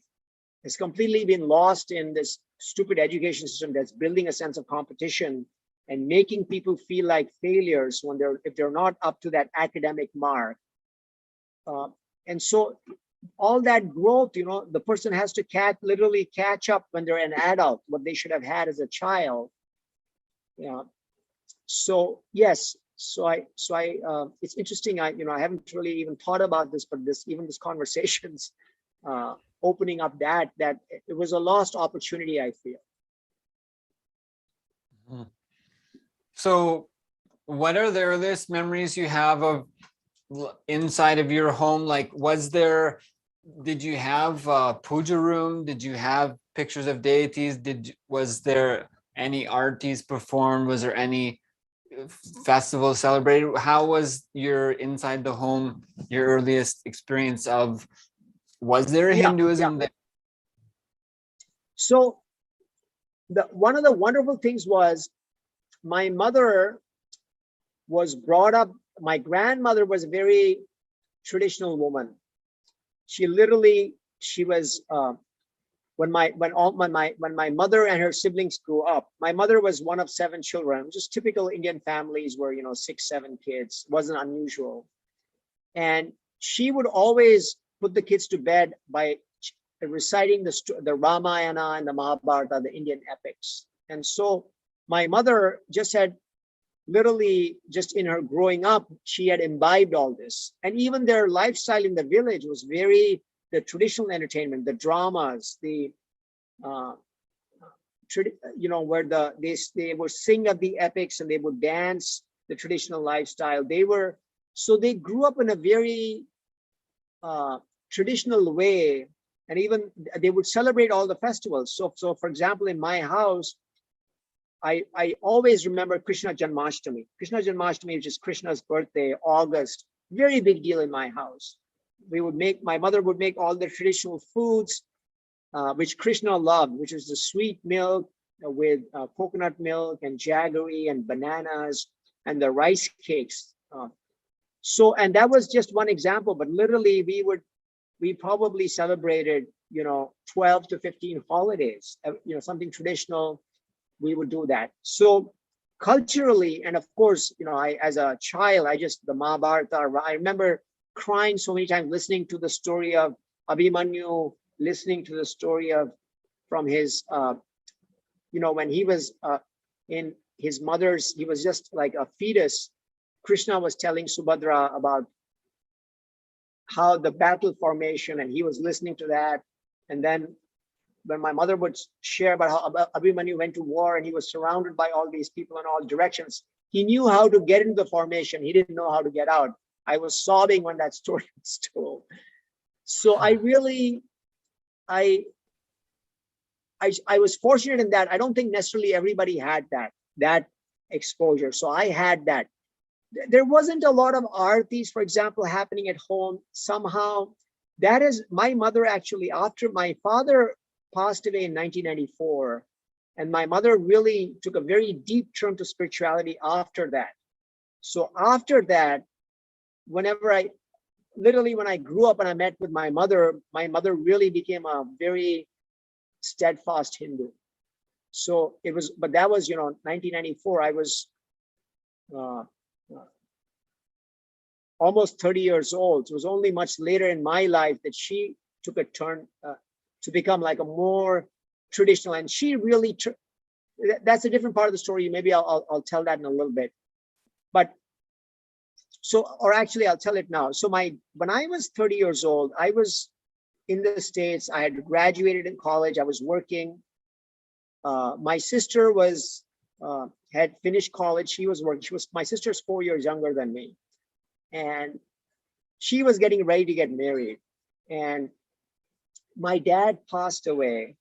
has completely been lost in this stupid education system that's building a sense of competition and making people feel like failures if they're not up to that academic mark. And so all that growth, the person has to literally catch up when they're an adult, what they should have had as a child. Yeah. So yes, it's interesting. I haven't really even thought about this, but this conversations opening up that it was a lost opportunity, I feel. So what are the earliest memories you have of inside of your home? Like, did you have a puja room? Did you have pictures of deities? Was there any artis performed? Was there any festival celebrated? How was your inside the home, your earliest experience of, was there a Hinduism there? So one of the wonderful things was my mother was brought up, my grandmother was a very traditional woman. She was when my mother and her siblings grew up, my mother was one of 7 children, just typical Indian families where 6, 7 kids, wasn't unusual. And she would always put the kids to bed by reciting the Ramayana and the Mahabharata, the Indian epics. And so my mother just had literally, just in her growing up, she had imbibed all this. And even their lifestyle in the village was very, the traditional entertainment, the dramas, the where they would sing of the epics and they would dance the traditional lifestyle. They grew up in a very traditional way, and even they would celebrate all the festivals. So for example, in my house, I always remember Krishna Janmashtami. Krishna Janmashtami, which is Krishna's birthday, August, very big deal in my house. My mother would make all the traditional foods, which Krishna loved, which is the sweet milk with coconut milk and jaggery and bananas and the rice cakes. And that was just one example, but literally we probably celebrated, 12 to 15 holidays, something traditional. We would do that. So culturally, and of course, as a child, the Mahabharata, I remember crying so many times listening to the story of Abhimanyu, listening to the story from his, when he was in his mother's, he was just like a fetus. Krishna was telling Subhadra about how the battle formation, and he was listening to that. And then when my mother would share about how Abhimanyu went to war and he was surrounded by all these people in all directions, he knew how to get into the formation. He didn't know how to get out. I was sobbing when that story was told. So I was fortunate in that. I don't think necessarily everybody had that exposure. So I had that. There wasn't a lot of artis, for example, happening at home. Somehow, that is my mother actually, after my father passed away in 1994, and my mother really took a very deep turn to spirituality after that. So after that, when I grew up and I met with my mother really became a very steadfast Hindu. So but that was, 1994. I was almost 30 years old. So it was only much later in my life that she took a turn to become like a more traditional, and she really, that's a different part of the story. Maybe I'll tell that in a little bit, but actually I'll tell it now. So when I was 30 years old, I was in the States. I had graduated in college. I was working. My sister had finished college. She was working. My sister's 4 years younger than me, and she was getting ready to get married. And my dad passed away,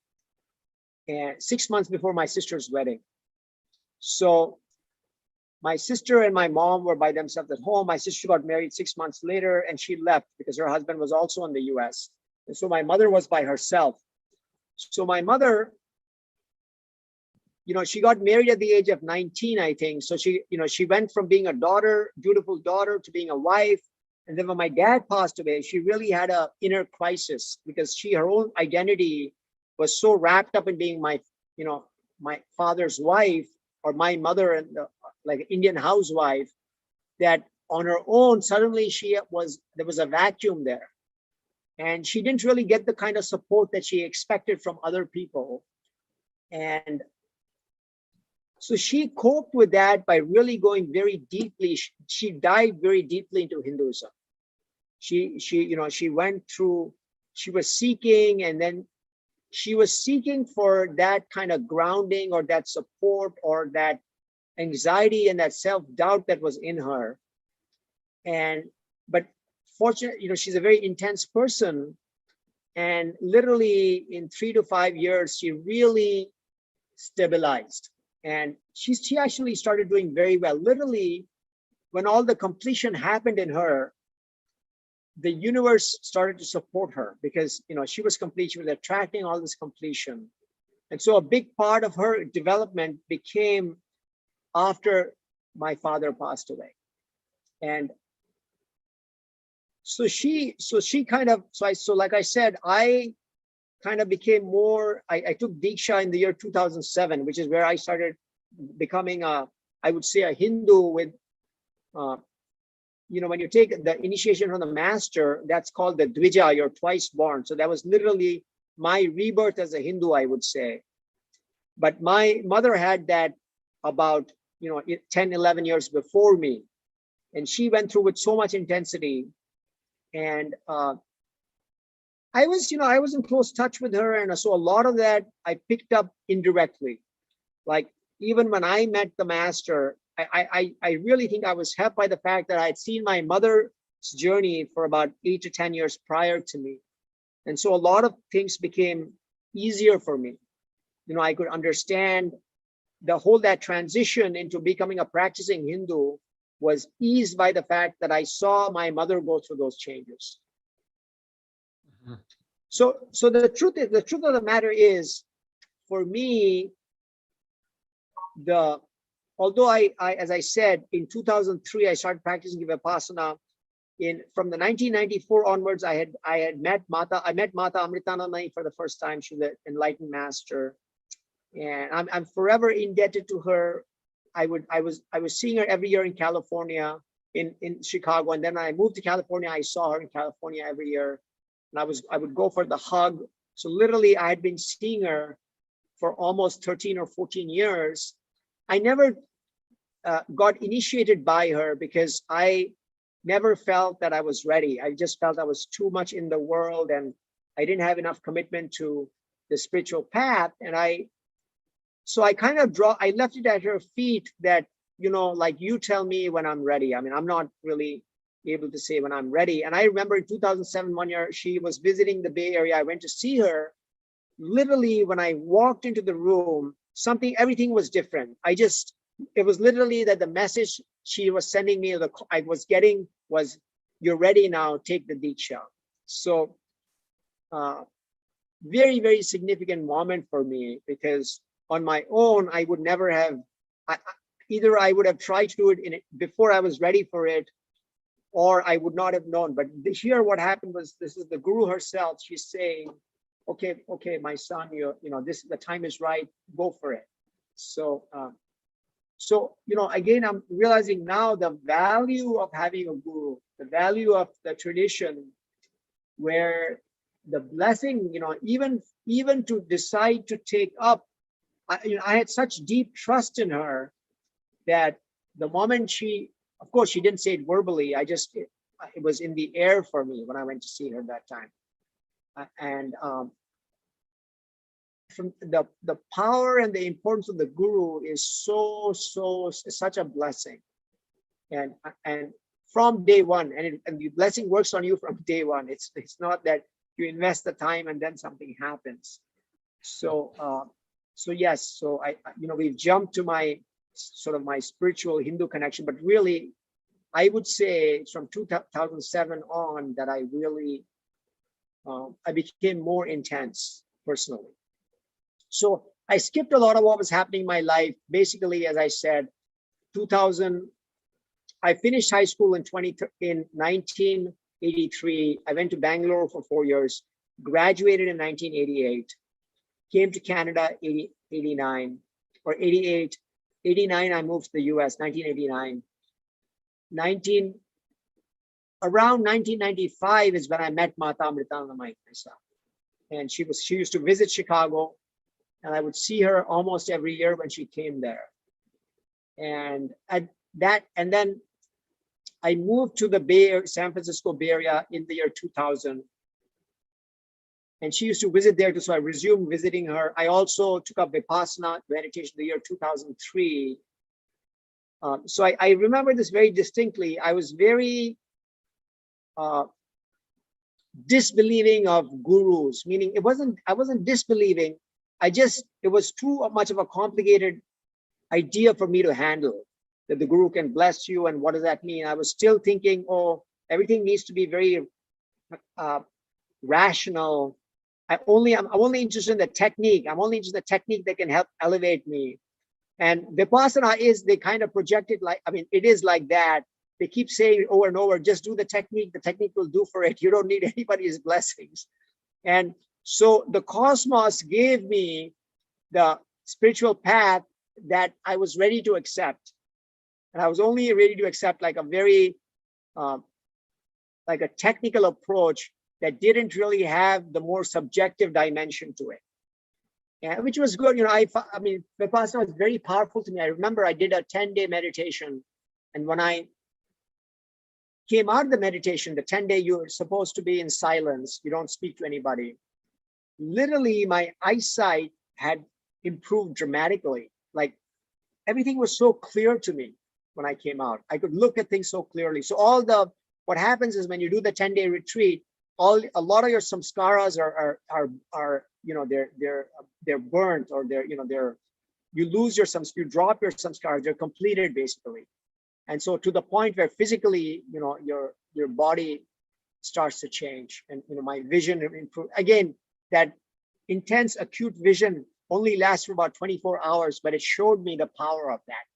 and 6 months before my sister's wedding. So my sister and my mom were by themselves at home. My sister got married 6 months later, and she left because her husband was also in the US. And so my mother was by herself. So my mother, she got married at the age of 19, I think. So she went from being a daughter, beautiful daughter, to being a wife. And then when my dad passed away, she really had an inner crisis because her own identity was so wrapped up in being my father's wife, or my mother, and like Indian housewife, that on her own, suddenly there was a vacuum there. And she didn't really get the kind of support that she expected from other people. And so she coped with that by really going very deeply. She dived very deeply into Hinduism. She went through, she was seeking, and then she was seeking for that kind of grounding or that support or that anxiety and that self-doubt that was in her. But fortunately, she's a very intense person. And literally in 3 to 5 years, she really stabilized. And she actually started doing very well. Literally, when all the completion happened in her, the universe started to support her because she was complete. She was attracting all this completion. And so a big part of her development became after my father passed away. And so like I said, I kind of became more, I took Diksha in the year 2007, which is where I started becoming I would say a Hindu with, when you take the initiation from the master, that's called the Dvija, you're twice born. So that was literally my rebirth as a Hindu, I would say. But my mother had that about 10, 11 years before me. And she went through with so much intensity. And I was in close touch with her. And so a lot of that I picked up indirectly. Like even when I met the master, I really think I was helped by the fact that I had seen my mother's journey for about 8 to 10 years prior to me. And so a lot of things became easier for me. I could understand that transition into becoming a practicing Hindu was eased by the fact that I saw my mother go through those changes. Mm-hmm. So the truth of the matter is, for me, although I as I said, in 2003 I started practicing Vipassana. From the 1994 onwards, I met Mata Amritanandamai for the first time. She was an enlightened master, and I'm forever indebted to her. I was seeing her every year in California, in Chicago, and then when I moved to California, I saw her in California every year, and I would go for the hug. So literally, I had been seeing her for almost 13 or 14 years. I never got initiated by her because I never felt that I was ready. I just felt I was too much in the world and I didn't have enough commitment to the spiritual path. And I left it at her feet that, like, you tell me when I'm ready. I mean, I'm not really able to say when I'm ready. And I remember in 2007, one year, she was visiting the Bay Area. I went to see her. Literally, when I walked into the room, everything was different. It was literally that the message she was sending me, I was getting was, you're ready now, take the Diksha. So very, very significant moment for me, because on my own, I would never have, either I would have tried to do it before I was ready for it, or I would not have known. But here what happened was, this is the Guru herself. She's saying, okay, my son, the time is right, go for it. So, again, I'm realizing now the value of having a guru, the value of the tradition, where the blessing, even to decide to take up, I had such deep trust in her that the moment of course, she didn't say it verbally. It was in the air for me when I went to see her that time. And from the power and the importance of the guru is such a blessing, and from day one, and the blessing works on you from day one. It's not that you invest the time and then something happens. So yes, so we've jumped to my spiritual Hindu connection, but really I would say it's from 2007 on that I really I became more intense personally. So I skipped a lot of what was happening in my life. Basically, as I said, 2000, I finished high school in 1983. I went to Bangalore for 4 years, graduated in 1988, came to Canada 89 or 88. 89, I moved to the US, 1989. around 1995 is when I met Mata Amritananda myself. And she used to visit Chicago, and I would see her almost every year when she came there. And then I moved to the San Francisco Bay Area in the year 2000. And she used to visit there too, so I resumed visiting her. I also took up Vipassana meditation in the year 2003. So I remember this very distinctly. I was very disbelieving of gurus, meaning I wasn't disbelieving. It was too much of a complicated idea for me to handle, that the guru can bless you, and what does that mean? I was still thinking, oh, everything needs to be very rational. I'm only interested in the technique. I'm only interested in the technique that can help elevate me. And Vipassana they kind of project it like, it is like that. They keep saying over and over, just do the technique will do for it. You don't need anybody's blessings. And so the cosmos gave me the spiritual path that I was ready to accept. And I was only ready to accept like a very, like a technical approach that didn't really have the more subjective dimension to it. Yeah, which was good. Vipassana was very powerful to me. I remember I did a 10-day meditation. And when I came out of the meditation, the 10-day, you're supposed to be in silence. You don't speak to anybody. Literally, my eyesight had improved dramatically. Like everything was so clear to me when I came out. I could look at things so clearly. So what happens is when you do the 10-day retreat, a lot of your samskaras are they're burnt, or you lose your samskaras, you drop your samskaras, they're completed basically. And so to the point where physically, your body starts to change, and my vision improved. Again, that intense acute vision only lasts for about 24 hours, but it showed me the power of that.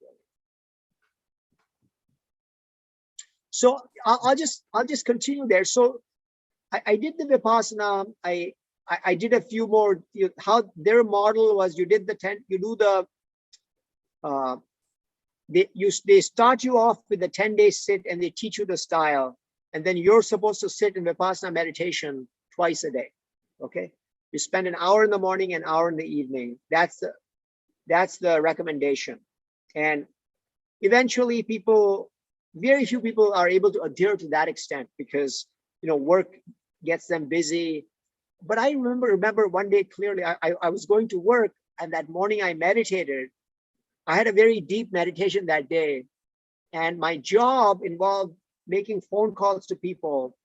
So I'll just continue there. So I did the Vipassana. I did a few more. How their model was, they start you off with a 10-day sit, and they teach you the style, and then you're supposed to sit in Vipassana meditation twice a day. Okay, you spend an hour in the morning, an hour in the evening. That's the recommendation. And eventually, very few people are able to adhere to that extent, because work gets them busy. But I remember one day clearly, I was going to work, and that morning I meditated. I had a very deep meditation that day, and my job involved making phone calls to people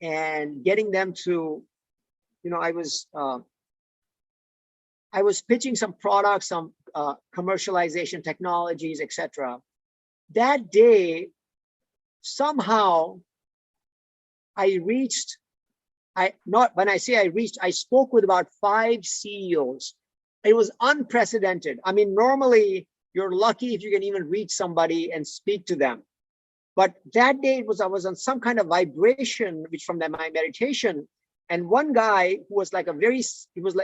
and getting them to, I was pitching some products, some commercialization technologies, etc. That day, somehow I spoke with about 5 CEOs. It was unprecedented. Normally you're lucky if you can even reach somebody and speak to them. But that day I was on some kind of vibration, which from my meditation. And one guy who was like he was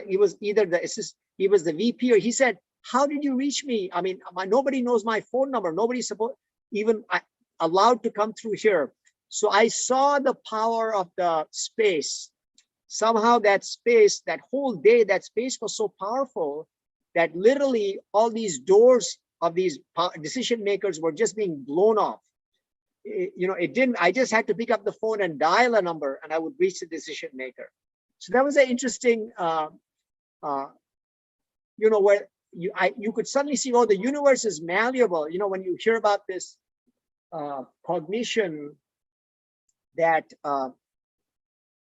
the VP, or he said, "How did you reach me? Nobody knows my phone number. Nobody's allowed to come through here." So I saw the power of the space. Somehow that space, that whole day, that space was so powerful that literally all these doors of these decision makers were just being blown off. I just had to pick up the phone and dial a number, and I would reach the decision maker. So that was an interesting, where you could suddenly see, oh, the universe is malleable. When you hear about this cognition, that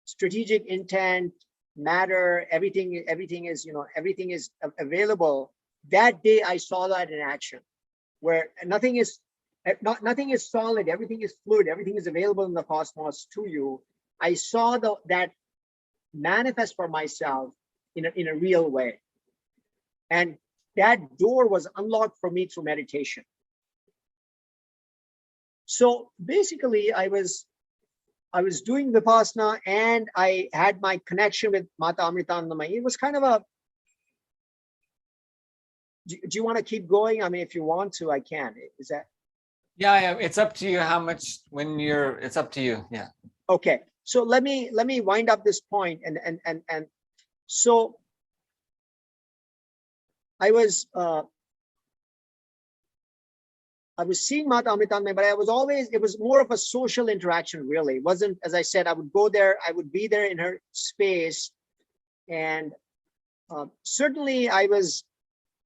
strategic intent, matter, everything is available. That day I saw that in action, where nothing is solid, everything is fluid, everything is available in the cosmos to you. I saw that manifest for myself in a real way. And that door was unlocked for me through meditation. So basically I was doing Vipassana, and I had my connection with Mata Amritananda. It was kind of do you want to keep going? If you want to, I can. Is that? Yeah, it's up to you how much it's up to you. Yeah. Okay, so let me wind up this point, and so I was seeing Mata Amritanmay, but it was more of a social interaction, really. It wasn't, as I said, I would go there, I would be there in her space, and certainly I was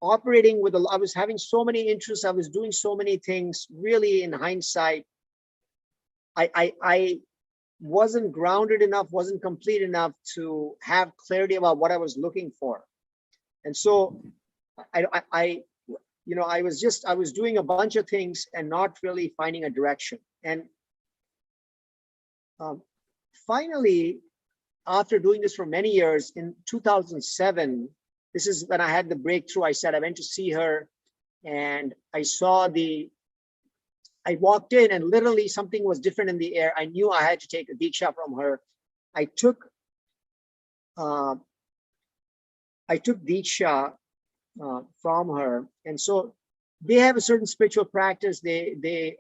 operating with I was having so many interests, I was doing so many things. Really, in hindsight, I wasn't grounded enough, wasn't complete enough to have clarity about what I was looking for. And so I was doing a bunch of things and not really finding a direction. And finally, after doing this for many years, in 2007, this is when I had the breakthrough. I said I went to see her, and I walked in, and literally something was different in the air. I knew I had to take a diksha from her. I took diksha from her, and so they have a certain spiritual practice. There's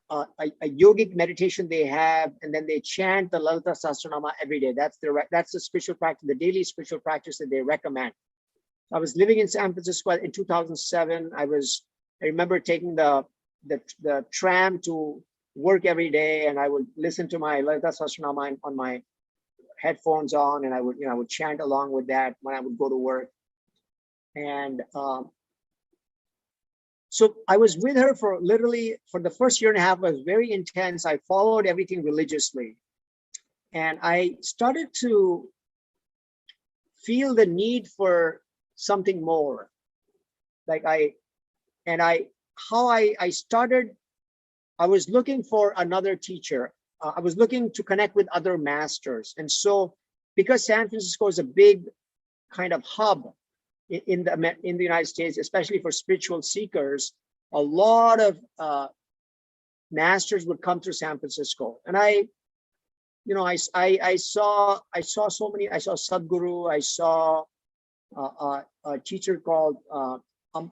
a yogic meditation they have, and then they chant the Lalita Sahasranama every day. That's the spiritual practice, the daily spiritual practice that they recommend. I was living in San Francisco in 2007. I remember taking the tram to work every day, and I would listen to my Lalita Sahasranama on my headphones on, and I would chant along with that when I would go to work. And so I was with her for the first year and a half. It was very intense. I followed everything religiously, and I started to feel the need for something more. I was looking for another teacher. I was looking to connect with other masters. And so, because San Francisco is a big kind of hub in the United States, especially for spiritual seekers, a lot of masters would come through San Francisco. And I saw so many. I saw Sadhguru. I saw a teacher called Amma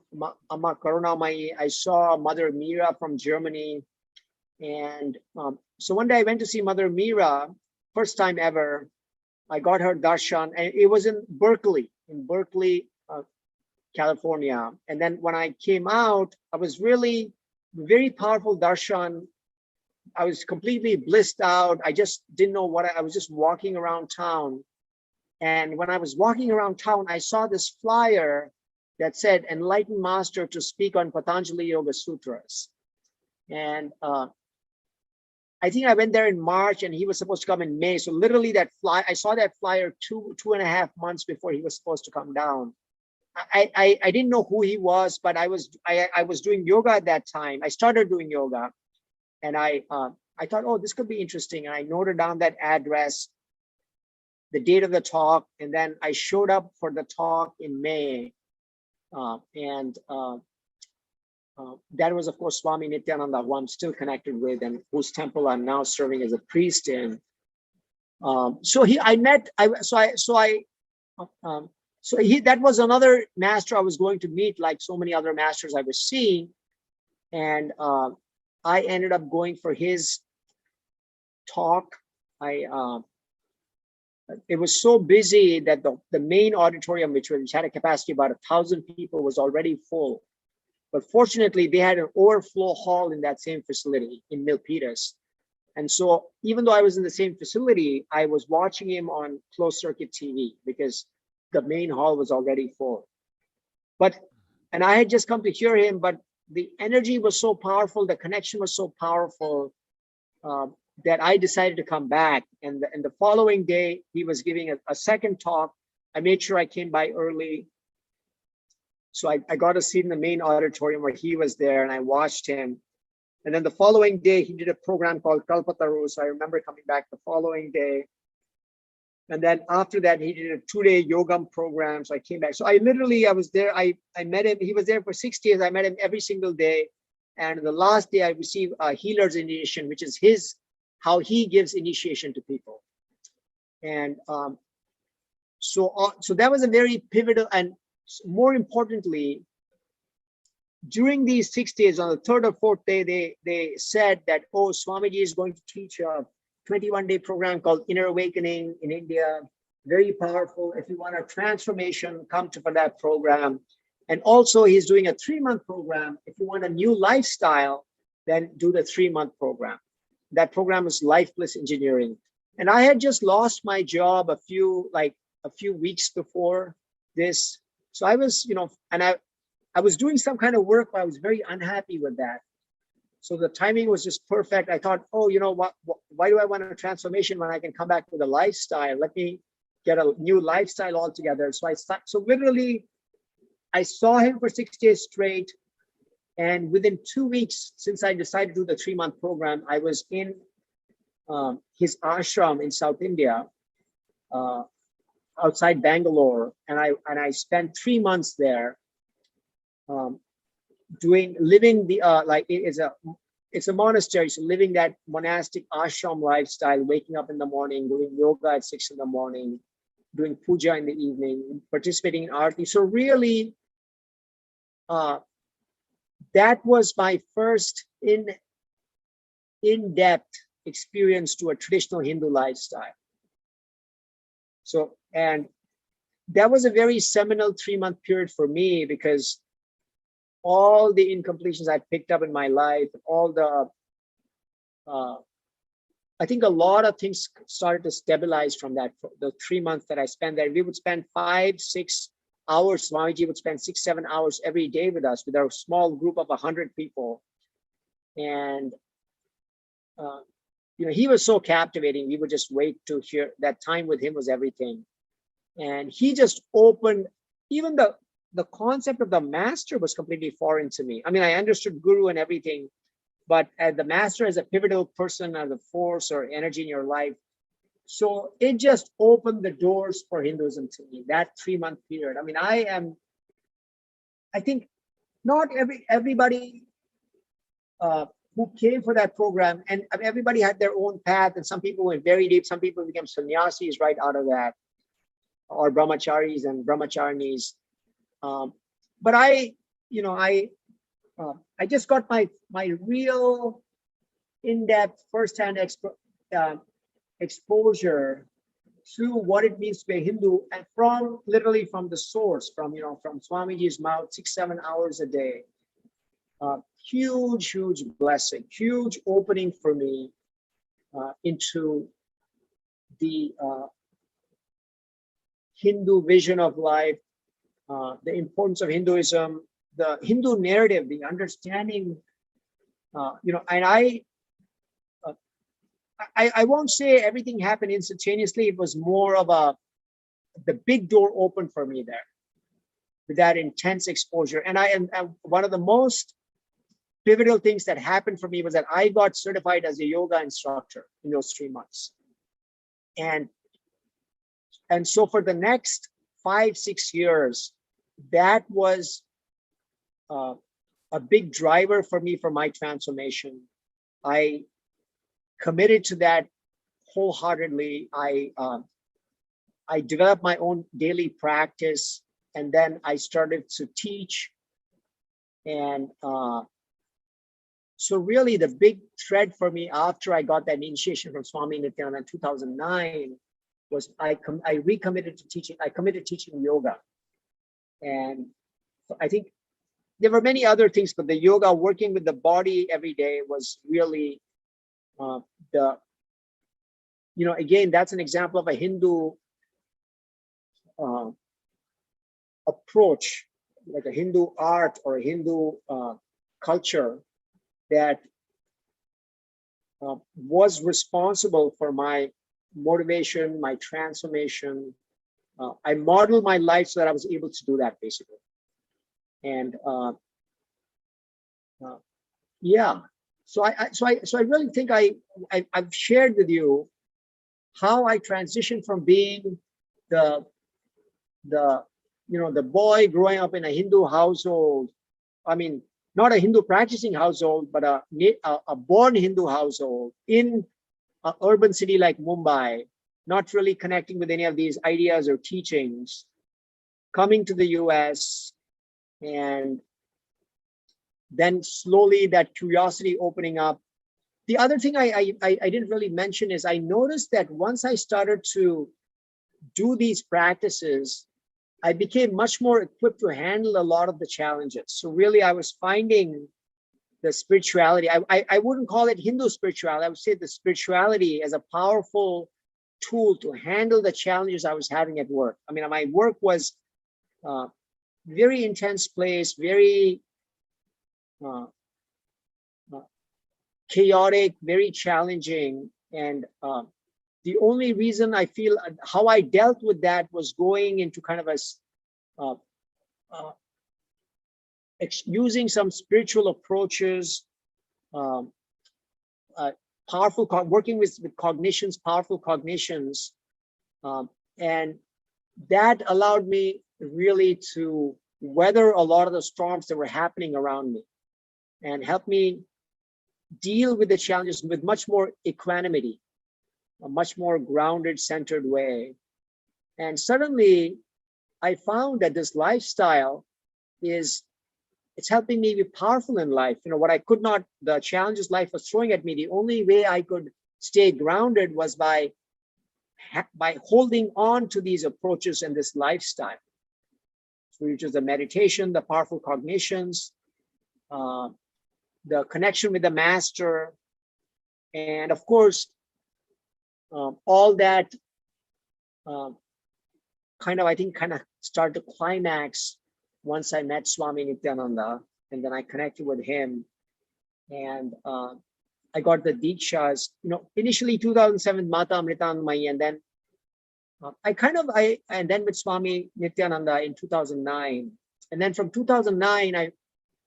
Karunamayi. I saw Mother Meera from Germany. And so one day I went to see Mother Meera, first time ever. I got her darshan, and it was in Berkeley, California. And then when I came out, I was really very powerful darshan. I was completely blissed out. I just didn't know I was just walking around town. And when I was walking around town, I saw this flyer that said, "Enlightened Master to speak on Patanjali Yoga Sutras." And I think I went there in March, and he was supposed to come in May. So literally I saw that flyer two and a half months before he was supposed to come down. I didn't know who he was, but I was doing yoga at that time. I started doing yoga, and I thought, oh, this could be interesting. And I noted down that address, the date of the talk, and then I showed up for the talk in May. That was, of course, Swami Nithyananda, who I'm still connected with, and whose temple I'm now serving as a priest in. That was another master I was going to meet, like so many other masters I was seeing. And I ended up going for his talk. It was so busy that the main auditorium, which had a capacity of about 1,000 people, was already full. But fortunately, they had an overflow hall in that same facility in Milpitas. And so even though I was in the same facility, I was watching him on closed circuit TV because the main hall was already full. And I had just come to hear him, but the energy was so powerful, the connection was so powerful, that I decided to come back. And the following day, he was giving a second talk. I made sure I came by early. So I got a seat in the main auditorium where he was there, and I watched him. And then the following day, he did a program called Kalpataru. So I remember coming back the following day. And then after that, he did a 2-day yogam program. So I came back. So I was there. I met him. He was there for 6 days. I met him every single day. And the last day, I received a healer's initiation, which is how he gives initiation to people. And so that was a very pivotal, and more importantly, during these 6 days, on the third or fourth day, they said that, oh, Swamiji is going to teach a 21-day program called Inner Awakening in India. Very powerful. If you want a transformation, come to for that program. And also he's doing a 3-month program. If you want a new lifestyle, then do the 3-month program. That program is Life Bliss Engineering. And I had just lost my job a few weeks before this. So I was, and I was doing some kind of work, but I was very unhappy with that. So the timing was just perfect. I thought, oh, you know what, why do I want a transformation when I can come back with a lifestyle? Let me get a new lifestyle altogether. So literally, I saw him for 6 days straight. And within 2 weeks, since I decided to do the 3-month program, I was in his ashram in South India, outside Bangalore. And I spent 3 months there, living the, it's a monastery. So living that monastic ashram lifestyle, waking up in the morning, doing yoga at 6 in the morning, doing puja in the evening, participating in aarti. So really, that was my first in-depth experience to a traditional Hindu lifestyle. So, and that was a very seminal 3-month period for me, because all the incompletions I picked up in my life, all the, I think a lot of things started to stabilize from that, the 3 months that I spent there. We would spend 5-6 hours. Swamiji would spend 6-7 hours every day with us, with our small group of 100 people. And, he was so captivating. We would just wait to hear. That time with him was everything. And he just opened, even the concept of the master was completely foreign to me. I mean, I understood guru and everything, but as the master as a pivotal person or the force or energy in your life. So it just opened the doors for Hinduism to me, that 3-month period. I mean, I think not everybody who came for that program, and everybody had their own path, and some people went very deep. Some people became sannyasis right out of that, or brahmacharis and brahmacharinis. But I just got my real in-depth firsthand exposure to what it means to be a Hindu, and literally from the source, from Swamiji's mouth, 6-7 hours a day. Huge blessing, huge opening for me into the Hindu vision of life, the importance of Hinduism, the Hindu narrative, the understanding, and I won't say everything happened instantaneously. It was more of the big door opened for me there with that intense exposure. And one of the most pivotal things that happened for me was that I got certified as a yoga instructor in those 3 months. And so for the next 5-6 years, that was a big driver for me for my transformation. I committed to that wholeheartedly. I developed my own daily practice, and then I started to teach. And so really the big thread for me after I got that initiation from Swami Nithyananda in 2009 was I recommitted to teaching. I committed teaching yoga. And I think there were many other things, but the yoga, working with the body every day, was really again, that's an example of a Hindu approach, like a Hindu art or a Hindu culture that was responsible for my motivation, my transformation. I modeled my life so that I was able to do that, basically. And yeah, so I really think I've shared with you how I transitioned from being the boy growing up in a Hindu household. I mean, not a Hindu practicing household, but a born Hindu household in an urban city like Mumbai, not really connecting with any of these ideas or teachings, coming to the US and then slowly that curiosity opening up. The other thing I didn't really mention is I noticed that once I started to do these practices, I became much more equipped to handle a lot of the challenges. So really, I was finding the spirituality. I wouldn't call it Hindu spirituality. I would say the spirituality as a powerful tool to handle the challenges I was having at work. I mean, my work was very intense place, very chaotic, very challenging. And the only reason I feel how I dealt with that was going into kind of a using some spiritual approaches, powerful, working with cognitions, powerful cognitions. And that allowed me really to weather a lot of the storms that were happening around me and help me deal with the challenges with much more equanimity, a much more grounded, centered way. And suddenly I found that this lifestyle it's helping me be powerful in life. You know, what I could not, the challenges life was throwing at me, the only way I could stay grounded was by holding on to these approaches and this lifestyle, which is the meditation, the powerful cognitions, the connection with the master, and of course, all that kind of started to climax once I met Swami Nithyananda, and then I connected with him, and I got the Dikshas. You know, initially 2007 Mata Amritanmayi, and then and then with Swami Nithyananda in 2009, and then from 2009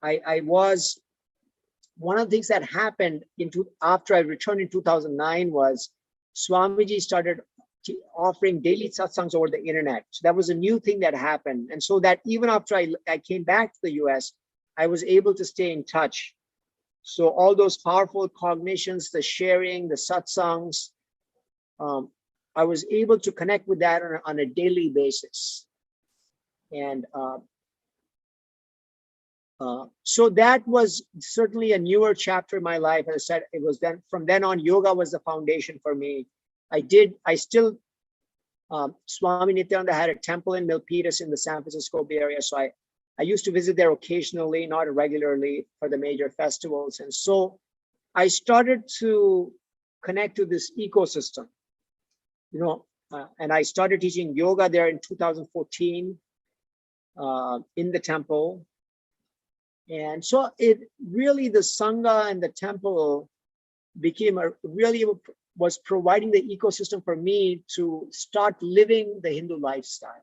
I was, one of the things that happened after I returned in 2009 was Swamiji started offering daily satsangs over the internet. So that was a new thing that happened. And so that even after I came back to the US, I was able to stay in touch. So all those powerful cognitions, the sharing, the satsangs, I was able to connect with that on a daily basis. And so that was certainly a newer chapter in my life. As I said, it was then, from then on, yoga was the foundation for me. Swami Nithyananda had a temple in Milpitas in the San Francisco Bay Area. So I used to visit there occasionally, not regularly, for the major festivals. And so I started to connect to this ecosystem, you know, and I started teaching yoga there in 2014 in the temple. And so it really, the Sangha and the temple became was providing the ecosystem for me to start living the Hindu lifestyle.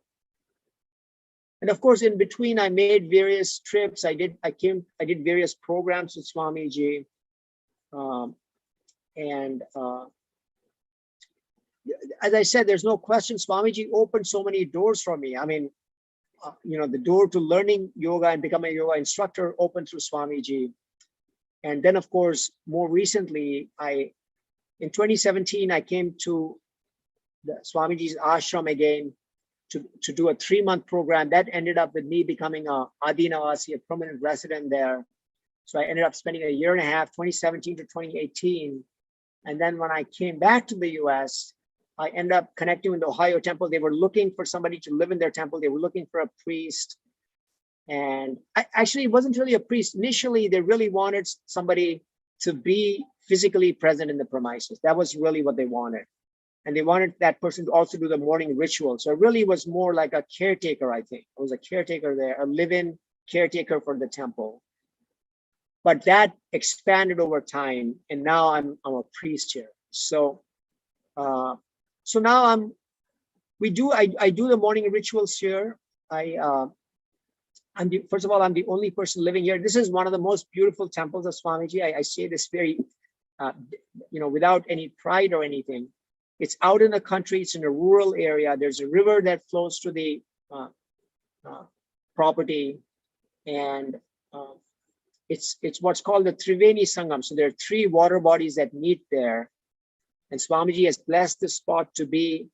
And of course, in between, I made various trips. I did various programs with Swamiji. As I said, there's no question, Swamiji opened so many doors for me. I mean, you know, the door to learning yoga and becoming a yoga instructor opened through Swamiji. And then, of course, more recently, in 2017, I came to the Swamiji's ashram again to do a 3-month program. That ended up with me becoming a Adinavasi, a permanent resident there. So I ended up spending a year and a half, 2017 to 2018. And then when I came back to the US, I ended up connecting with the Ohio temple. They were looking for somebody to live in their temple. They were looking for a priest. And actually, it wasn't really a priest. Initially, they really wanted somebody to be physically present in the premises. That was really what they wanted. And they wanted that person to also do the morning ritual. So it really was more like a caretaker, I think. I was a caretaker there, a live-in caretaker for the temple. But that expanded over time. And now I'm a priest here. So now I do the morning rituals here. First of all, I'm the only person living here. This is one of the most beautiful temples of Swamiji. I say this very, without any pride or anything. It's out in the country. It's in a rural area. There's a river that flows to the property, and it's what's called the Triveni Sangam. So there are 3 water bodies that meet there, and Swamiji has blessed this spot to be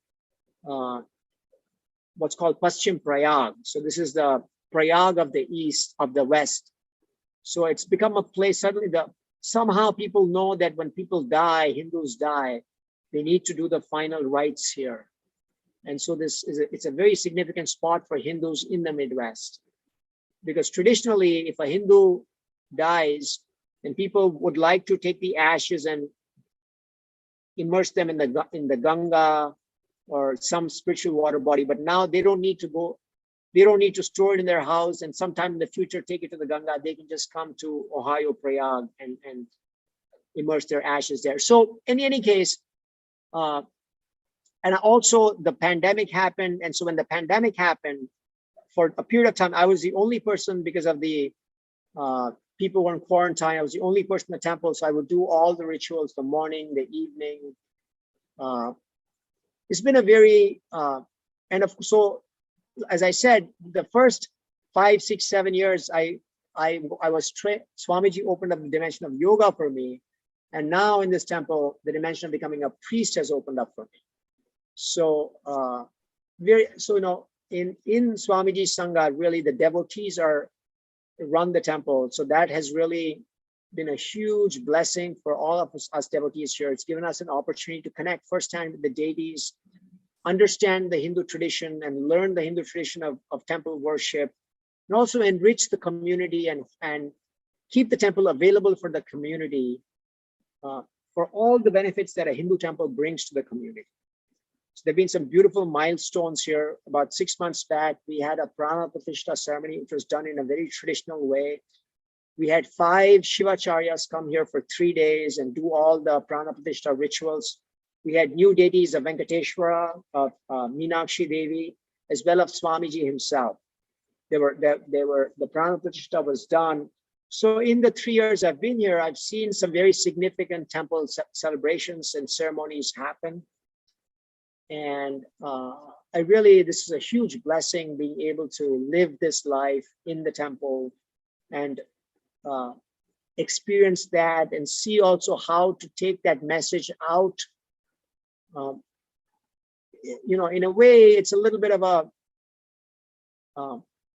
what's called Paschim Prayag. So this is the Prayag of the east, of the west. So it's become a place, suddenly somehow people know that when people die, Hindus die, they need to do the final rites here. And so it's a very significant spot for Hindus in the Midwest. Because traditionally, if a Hindu dies, then people would like to take the ashes and immerse them in the Ganga or some spiritual water body. But now they don't need to store it in their house and sometime in the future take it to the Ganga. They can just come to Ohio, Prayag, and immerse their ashes there. So in any case, and also the pandemic happened. And so when the pandemic happened, for a period of time, I was the only person, because of the people were in quarantine. I was the only person in the temple. So I would do all the rituals, the morning, the evening. It's been a very, so as I said, the first 5, 6, 7 years, I was Swamiji opened up the dimension of yoga for me. And now in this temple, the dimension of becoming a priest has opened up for me. So, in Swamiji's Sangha, really the devotees run the temple. So that has really been a huge blessing for all of us devotees here. It's given us an opportunity to connect firsthand with the deities, understand the Hindu tradition and learn the Hindu tradition of temple worship, and also enrich the community and keep the temple available for the community for all the benefits that a Hindu temple brings to the community. So there have been some beautiful milestones here. About 6 months back, we had a Prana Pratishtha ceremony, which was done in a very traditional way. We had 5 Shivacharyas come here for 3 days and do all the Prana Pratishtha rituals. We had new deities of Venkateshwara, of Meenakshi Devi, as well as Swamiji himself. The Prana Pratishtha was done. So in the 3 years I've been here, I've seen some very significant temple celebrations and ceremonies happen. And this is a huge blessing, being able to live this life in the temple and experience that and see also how to take that message out. In a way, it's a little bit of a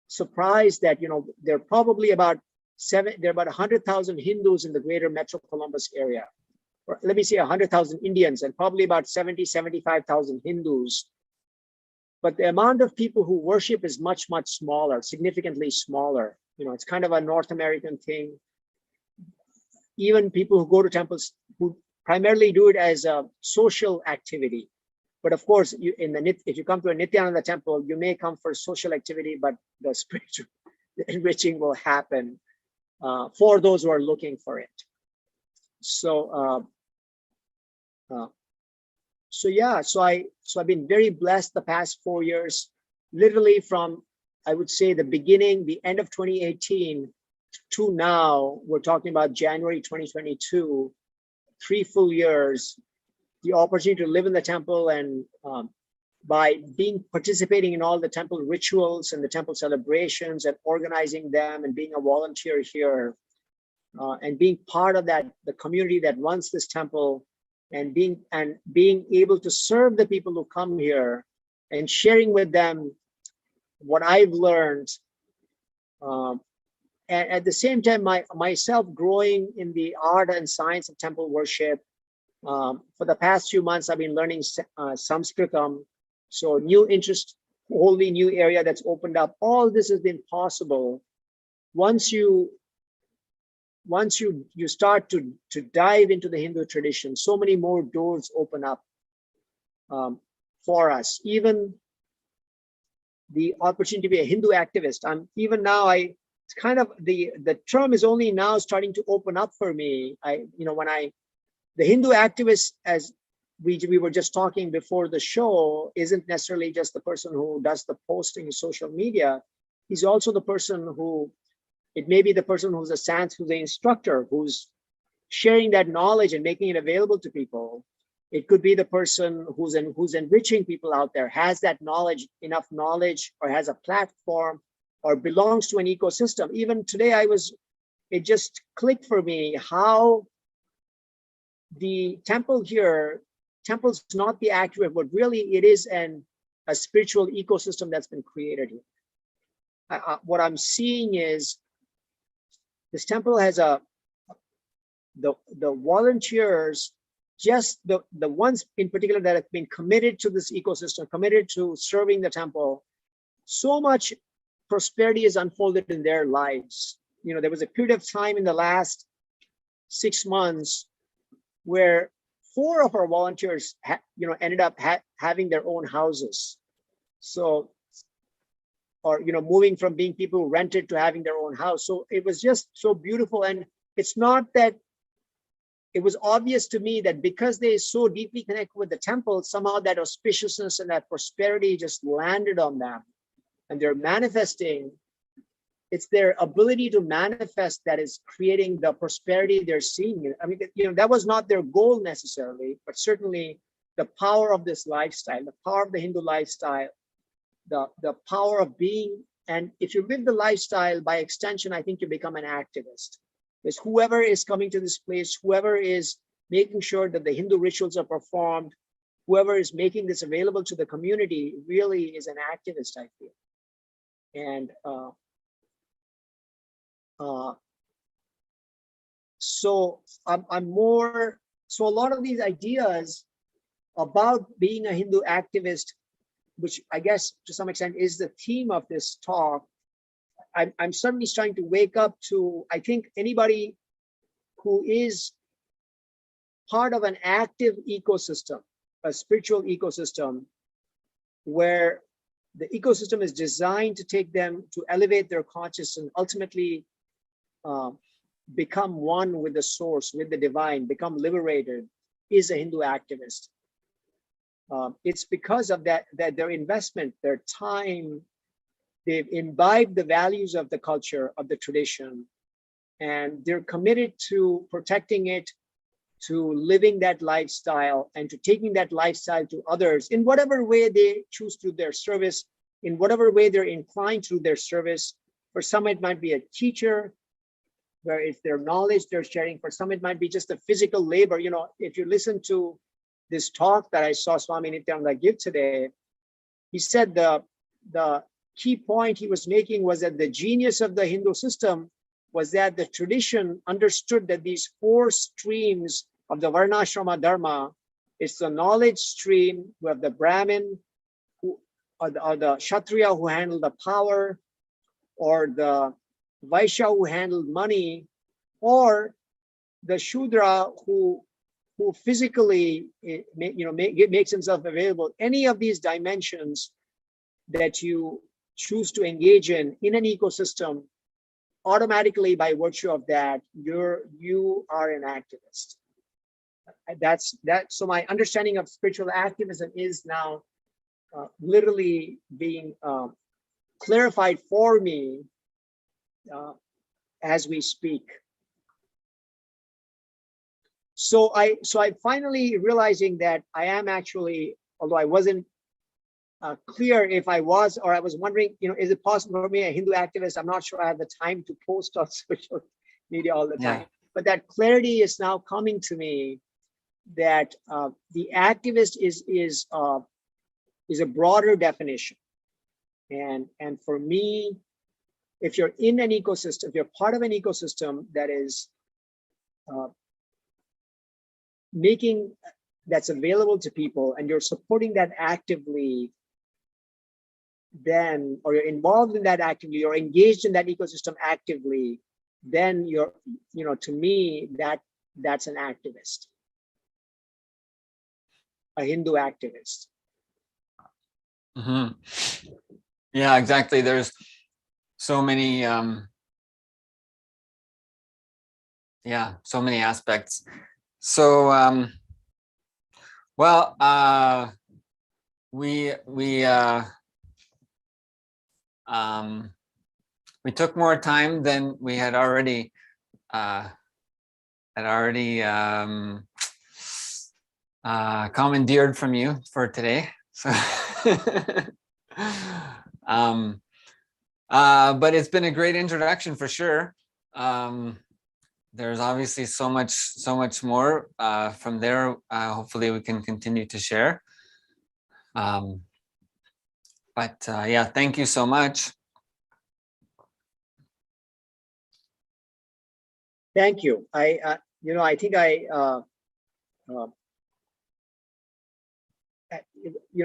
surprise that, there are probably about 100,000 Hindus in the greater Metro Columbus area. Or let me say 100,000 Indians and probably about 75,000 Hindus. But the amount of people who worship is much, much smaller, significantly smaller. It's kind of a North American thing. Even people who go to temples who primarily do it as a social activity. But of course, if you come to a Nithyananda temple, you may come for social activity, but the spiritual enriching will happen for those who are looking for it. So I've been very blessed the past 4 years, literally from, I would say, the end of 2018 to now. We're talking about January 2022, 3 full years, the opportunity to live in the temple, and by participating in all the temple rituals and the temple celebrations and organizing them and being a volunteer here. And being part of the community that runs this temple, and being able to serve the people who come here and sharing with them what I've learned. And at the same time, myself growing in the art and science of temple worship. For the past few months, I've been learning Sanskritam. So new interest, wholly new area that's opened up. All this has been possible once you start to dive into the Hindu tradition. So many more doors open up for us. Even the opportunity to be a Hindu activist. Even now, it's kind of the term is only now starting to open up for me. The Hindu activist, as we were just talking before the show, isn't necessarily just the person who does the posting in social media. He's also the person who, it may be the person who's the instructor, who's sharing that knowledge and making it available to people. It could be the person who's enriching people out there, has that knowledge, enough knowledge, or has a platform, or belongs to an ecosystem. Even today, it just clicked for me how the temple's not the accurate, but really it is a spiritual ecosystem that's been created here. What I'm seeing is this temple has the volunteers, just the ones in particular that have been committed to this ecosystem, committed to serving the temple, so much prosperity is unfolded in their lives. You know, there was a period of time in the last 6 months where 4 of our volunteers, ended up having their own houses. So, or, moving from being people who rented to having their own house. So it was just so beautiful. And it's not that, it was obvious to me that because they so deeply connect with the temple, somehow that auspiciousness and that prosperity just landed on them. And they're manifesting. It's their ability to manifest that is creating the prosperity they're seeing. I mean, that was not their goal necessarily, but certainly the power of this lifestyle, the power of the Hindu lifestyle, the power of being. And if you live the lifestyle, by extension, I think you become an activist. Because whoever is coming to this place, whoever is making sure that the Hindu rituals are performed, whoever is making this available to the community really is an activist, I feel. And so so a lot of these ideas about being a Hindu activist, which I guess to some extent is the theme of this talk, I'm suddenly starting to wake up to, I think anybody who is part of an active ecosystem, a spiritual ecosystem, where the ecosystem is designed to take them to elevate their consciousness and ultimately become one with the source, with the divine, become liberated, is a Hindu activist. It's because of that their investment, their time, they've imbibed the values of the culture, of the tradition, and they're committed to protecting it, to living that lifestyle, and to taking that lifestyle to others in whatever way they choose through their service, in whatever way they're inclined through their service. For some, it might be a teacher, where it's their knowledge they're sharing. For some, it might be just a physical labor. If you listen to this talk that I saw Swami Nithyananda give today, he said the key point he was making was that the genius of the Hindu system was that the tradition understood that these 4 streams of the Varnashrama Dharma, it's the knowledge stream, we have the Brahmin, or the Kshatriya who handled the power, or the Vaishya who handled money, or the Shudra who physically makes himself available. Any of these dimensions that you choose to engage in an ecosystem, automatically by virtue of that, you are an activist. So my understanding of spiritual activism is now literally being clarified for me as we speak. So I finally realizing that I am actually, although I wasn't clear if I was, or I was wondering, is it possible for me, a Hindu activist? I'm not sure I have the time to post on social media all the time. But that clarity is now coming to me, that the activist is a broader definition. And for me, if you're in an ecosystem, if you're part of an ecosystem that is that's available to people, and you're supporting that actively, then, or you're involved in that actively, you're engaged in that ecosystem actively, then you're, to me, that's an activist, a Hindu activist. Mm-hmm. Yeah, exactly. There's so many, so many aspects. So, we took more time than we had already commandeered from you for today. So, but it's been a great introduction for sure. There's obviously so much more from there. Hopefully we can continue to share. But yeah, thank you so much. Thank you. I think uh,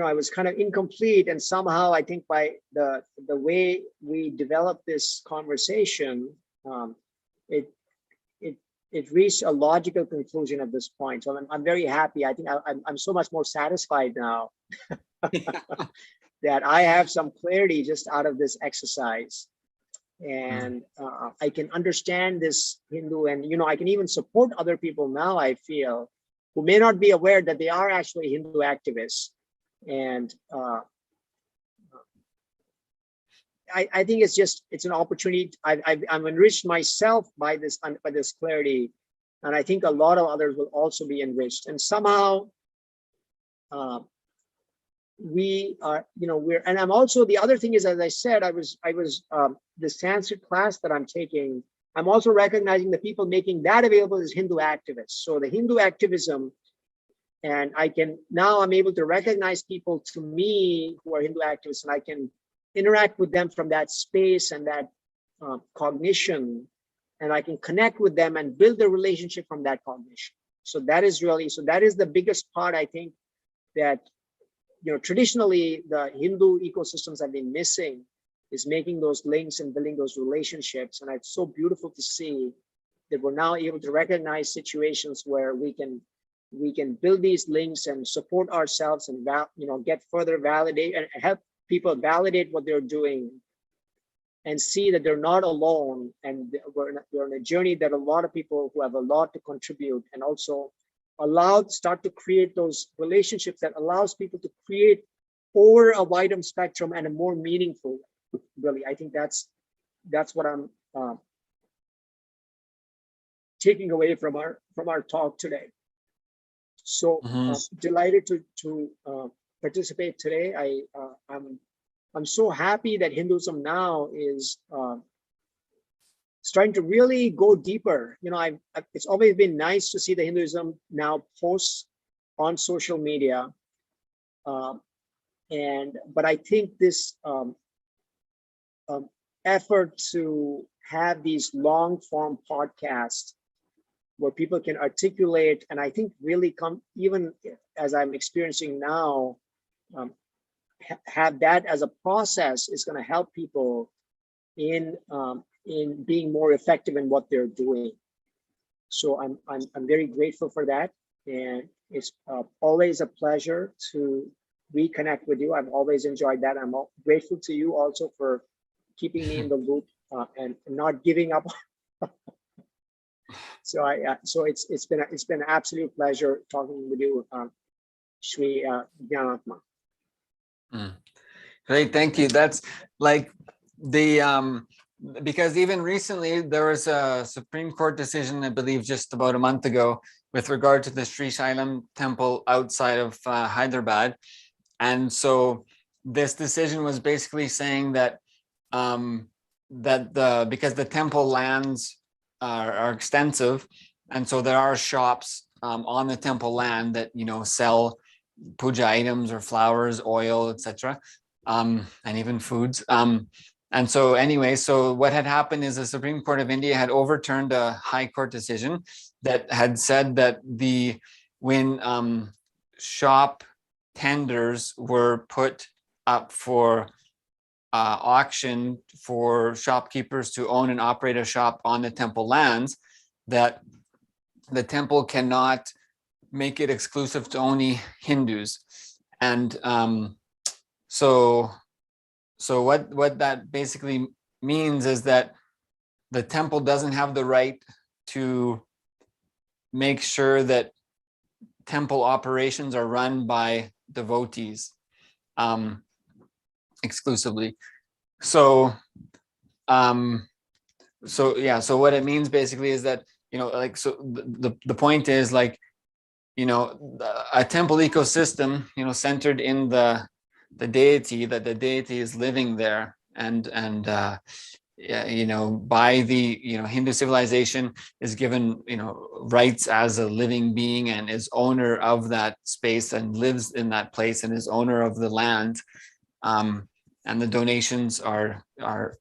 I was kind of incomplete, and somehow I think by the way we developed this conversation, it it it reached a logical conclusion at this point. So I'm very happy. I think I'm so much more satisfied now that I have some clarity just out of this exercise, and I can understand this Hindu, and I can even support other people now, I feel, who may not be aware that they are actually Hindu activists. And I think it's an opportunity. I'm enriched myself by this clarity, and I think a lot of others will also be enriched. And somehow we are, and I'm also, the other thing is, as I said, I was the Sanskrit class that I'm taking, I'm also recognizing the people making that available as Hindu activists. So the Hindu activism, and I'm able to recognize people to me who are Hindu activists, and I can interact with them from that space and that cognition, and I can connect with them and build a relationship from that cognition. So that is the biggest part, I think, that traditionally the Hindu ecosystems have been missing, is making those links and building those relationships. And it's so beautiful to see that we're now able to recognize situations where we can build these links and support ourselves, and get further validate and help people validate what they're doing, and see that they're not alone, and we're on a journey that a lot of people who have a lot to contribute, and also start to create those relationships that allows people to create over a wider spectrum and a more meaningful way. Really, I think that's what I'm taking away from our talk today. So delighted to participate today. I'm so happy that Hinduism now is starting to really go deeper. It's always been nice to see the Hinduism now posts on social media, but I think this effort to have these long form podcasts where people can articulate, and I think really come, even as I'm experiencing now, have that as a process is going to help people in being more effective in what they're doing. So I'm very grateful for that, and it's always a pleasure to reconnect with you. I've always enjoyed that. I'm grateful to you also for keeping me in the loop and not giving up. So it's been an absolute pleasure talking with you, Shri Jnanatma. Great, thank you. That's like the because even recently there was a Supreme Court decision, I believe just about a month ago, with regard to the Sri Shailam temple outside of Hyderabad. And so this decision was basically saying that because the temple lands are extensive, and so there are shops on the temple land that sell puja items or flowers, oil, etc., and even foods. And so anyway, so what had happened is the Supreme Court of India had overturned a high court decision that had said that when shop tenders were put up for auction for shopkeepers to own and operate a shop on the temple lands, that the temple cannot make it exclusive to only Hindus. And so what that basically means is that the temple doesn't have the right to make sure that temple operations are run by devotees exclusively. So what it means basically is that the point is, like, a temple ecosystem centered in the deity, that the deity is living there, and by the Hindu civilization is given rights as a living being, and is owner of that space and lives in that place and is owner of the land. and the donations are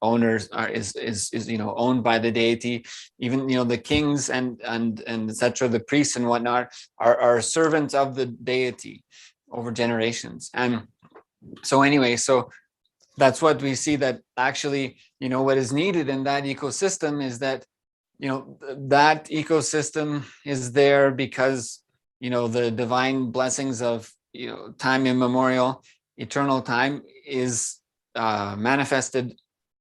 owners is owned by the deity. Even the kings and etc., the priests and whatnot are servants of the deity over generations. And so anyway, so that's what we see, that actually what is needed in that ecosystem is that that ecosystem is there because the divine blessings of time immemorial, eternal time is manifested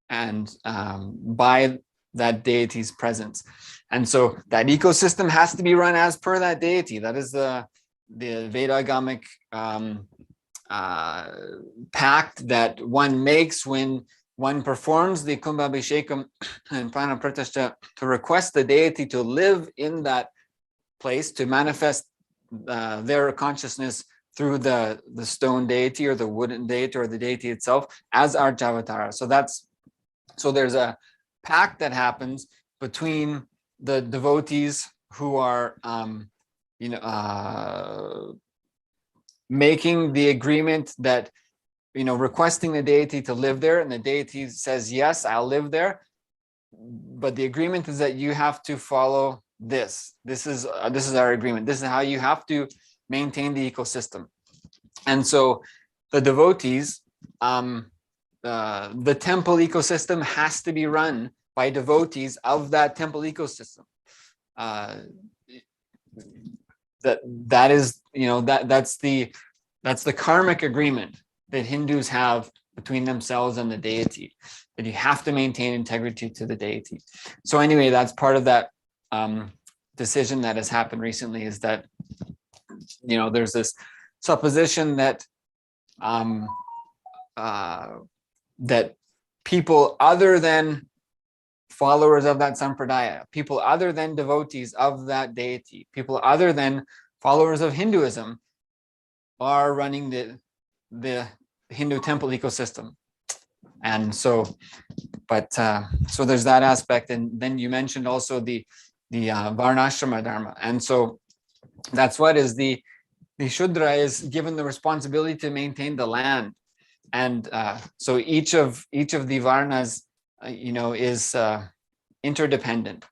and by that deity's presence. And so that ecosystem has to be run as per that deity. That is the Vedagamic pact that one makes when one performs the Kumbhabhishekam and Prana Pratishtha, to request the deity to live in that place, to manifest their consciousness through the stone deity or the wooden deity or the deity itself as Arjavatara. So there's a pact that happens between the devotees who are making the agreement that requesting the deity to live there, and the deity says, yes, I'll live there, but the agreement is that you have to follow this is our agreement, this is how you have to maintain the ecosystem. And so the devotees, the temple ecosystem has to be run by devotees of that temple ecosystem. That's the karmic agreement that Hindus have between themselves and the deity, that you have to maintain integrity to the deity. So anyway, that's part of that decision that has happened recently, is that there's this supposition that that people other than followers of that sampradaya, people other than devotees of that deity, people other than followers of Hinduism are running the Hindu temple ecosystem. And so, so there's that aspect. And then you mentioned also the Varnashrama Dharma. And so that's what is the Shudra is given the responsibility to maintain the land. And so each of the Varnas, is interdependent.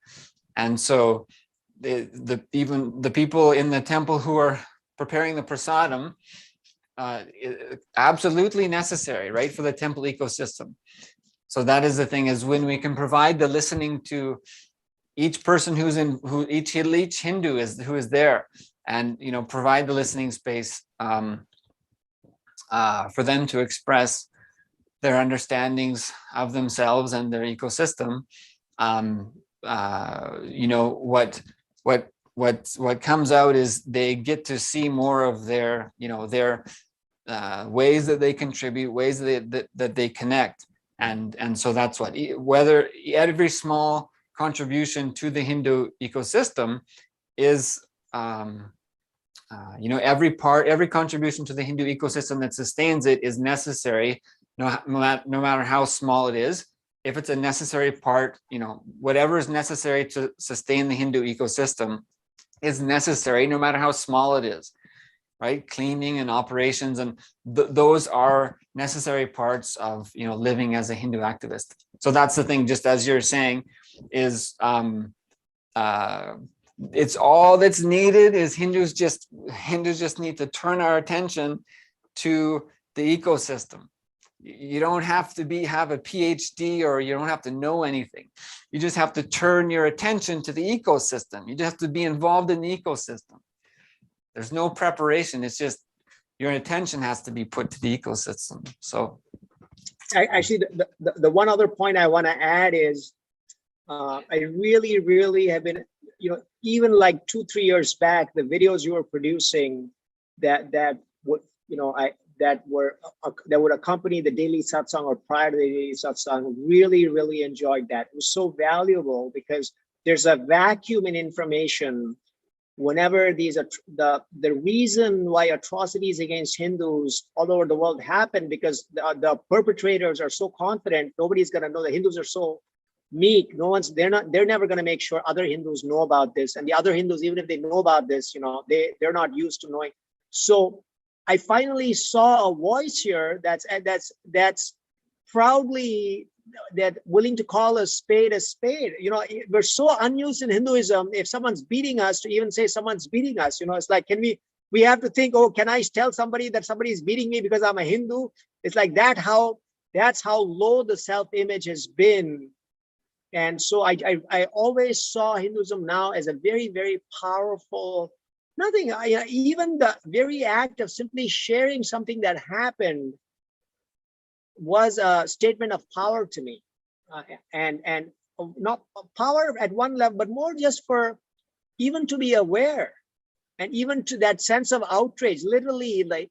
And so even the people in the temple who are preparing the prasadam, absolutely necessary, right, for the temple ecosystem. So that is the thing, is when we can provide the listening to each person each Hindu who is there, and provide the listening space for them to express their understandings of themselves and their ecosystem. What comes out is they get to see more of their ways that they contribute, ways that they connect, and so that's whether every small contribution to the Hindu ecosystem is every contribution to the Hindu ecosystem that sustains it is necessary, no matter how small it is. If it's a necessary part, whatever is necessary to sustain the Hindu ecosystem is necessary, no matter how small it is, right? Cleaning and operations, and those are necessary parts of living as a Hindu activist. So that's the thing, just as you're saying, is it's all that's needed is Hindus just need to turn our attention to the ecosystem. You don't have to have a PhD, or you don't have to know anything. You just have to turn your attention to the ecosystem. You just have to be involved in the ecosystem. There's no preparation. It's just your attention has to be put to the ecosystem. So actually, the one other point I want to add is I really have been, even like 2-3 years back, the videos you were producing that would accompany the daily satsang or prior to the daily satsang, really enjoyed that. It was so valuable because there's a vacuum in information whenever the reason why atrocities against Hindus all over the world happen, because the perpetrators are so confident, nobody's going to know. The Hindus are so meek, they're never going to make sure other Hindus know about this, and the other Hindus, even if they know about this, they're not used to knowing. So I finally saw a voice here that's proudly that willing to call a spade a spade. You know, we're so unused in Hinduism. If someone's beating us, to even say someone's beating us, you know, it's like, we have to think, oh, can I tell somebody that somebody is beating me because I'm a Hindu? It's like that's how low the self-image has been. And so I always saw Hinduism now as a very, very powerful, even the very act of simply sharing something that happened was a statement of power to me. And not power at one level, but more just for even to be aware, and even to that sense of outrage. Literally, like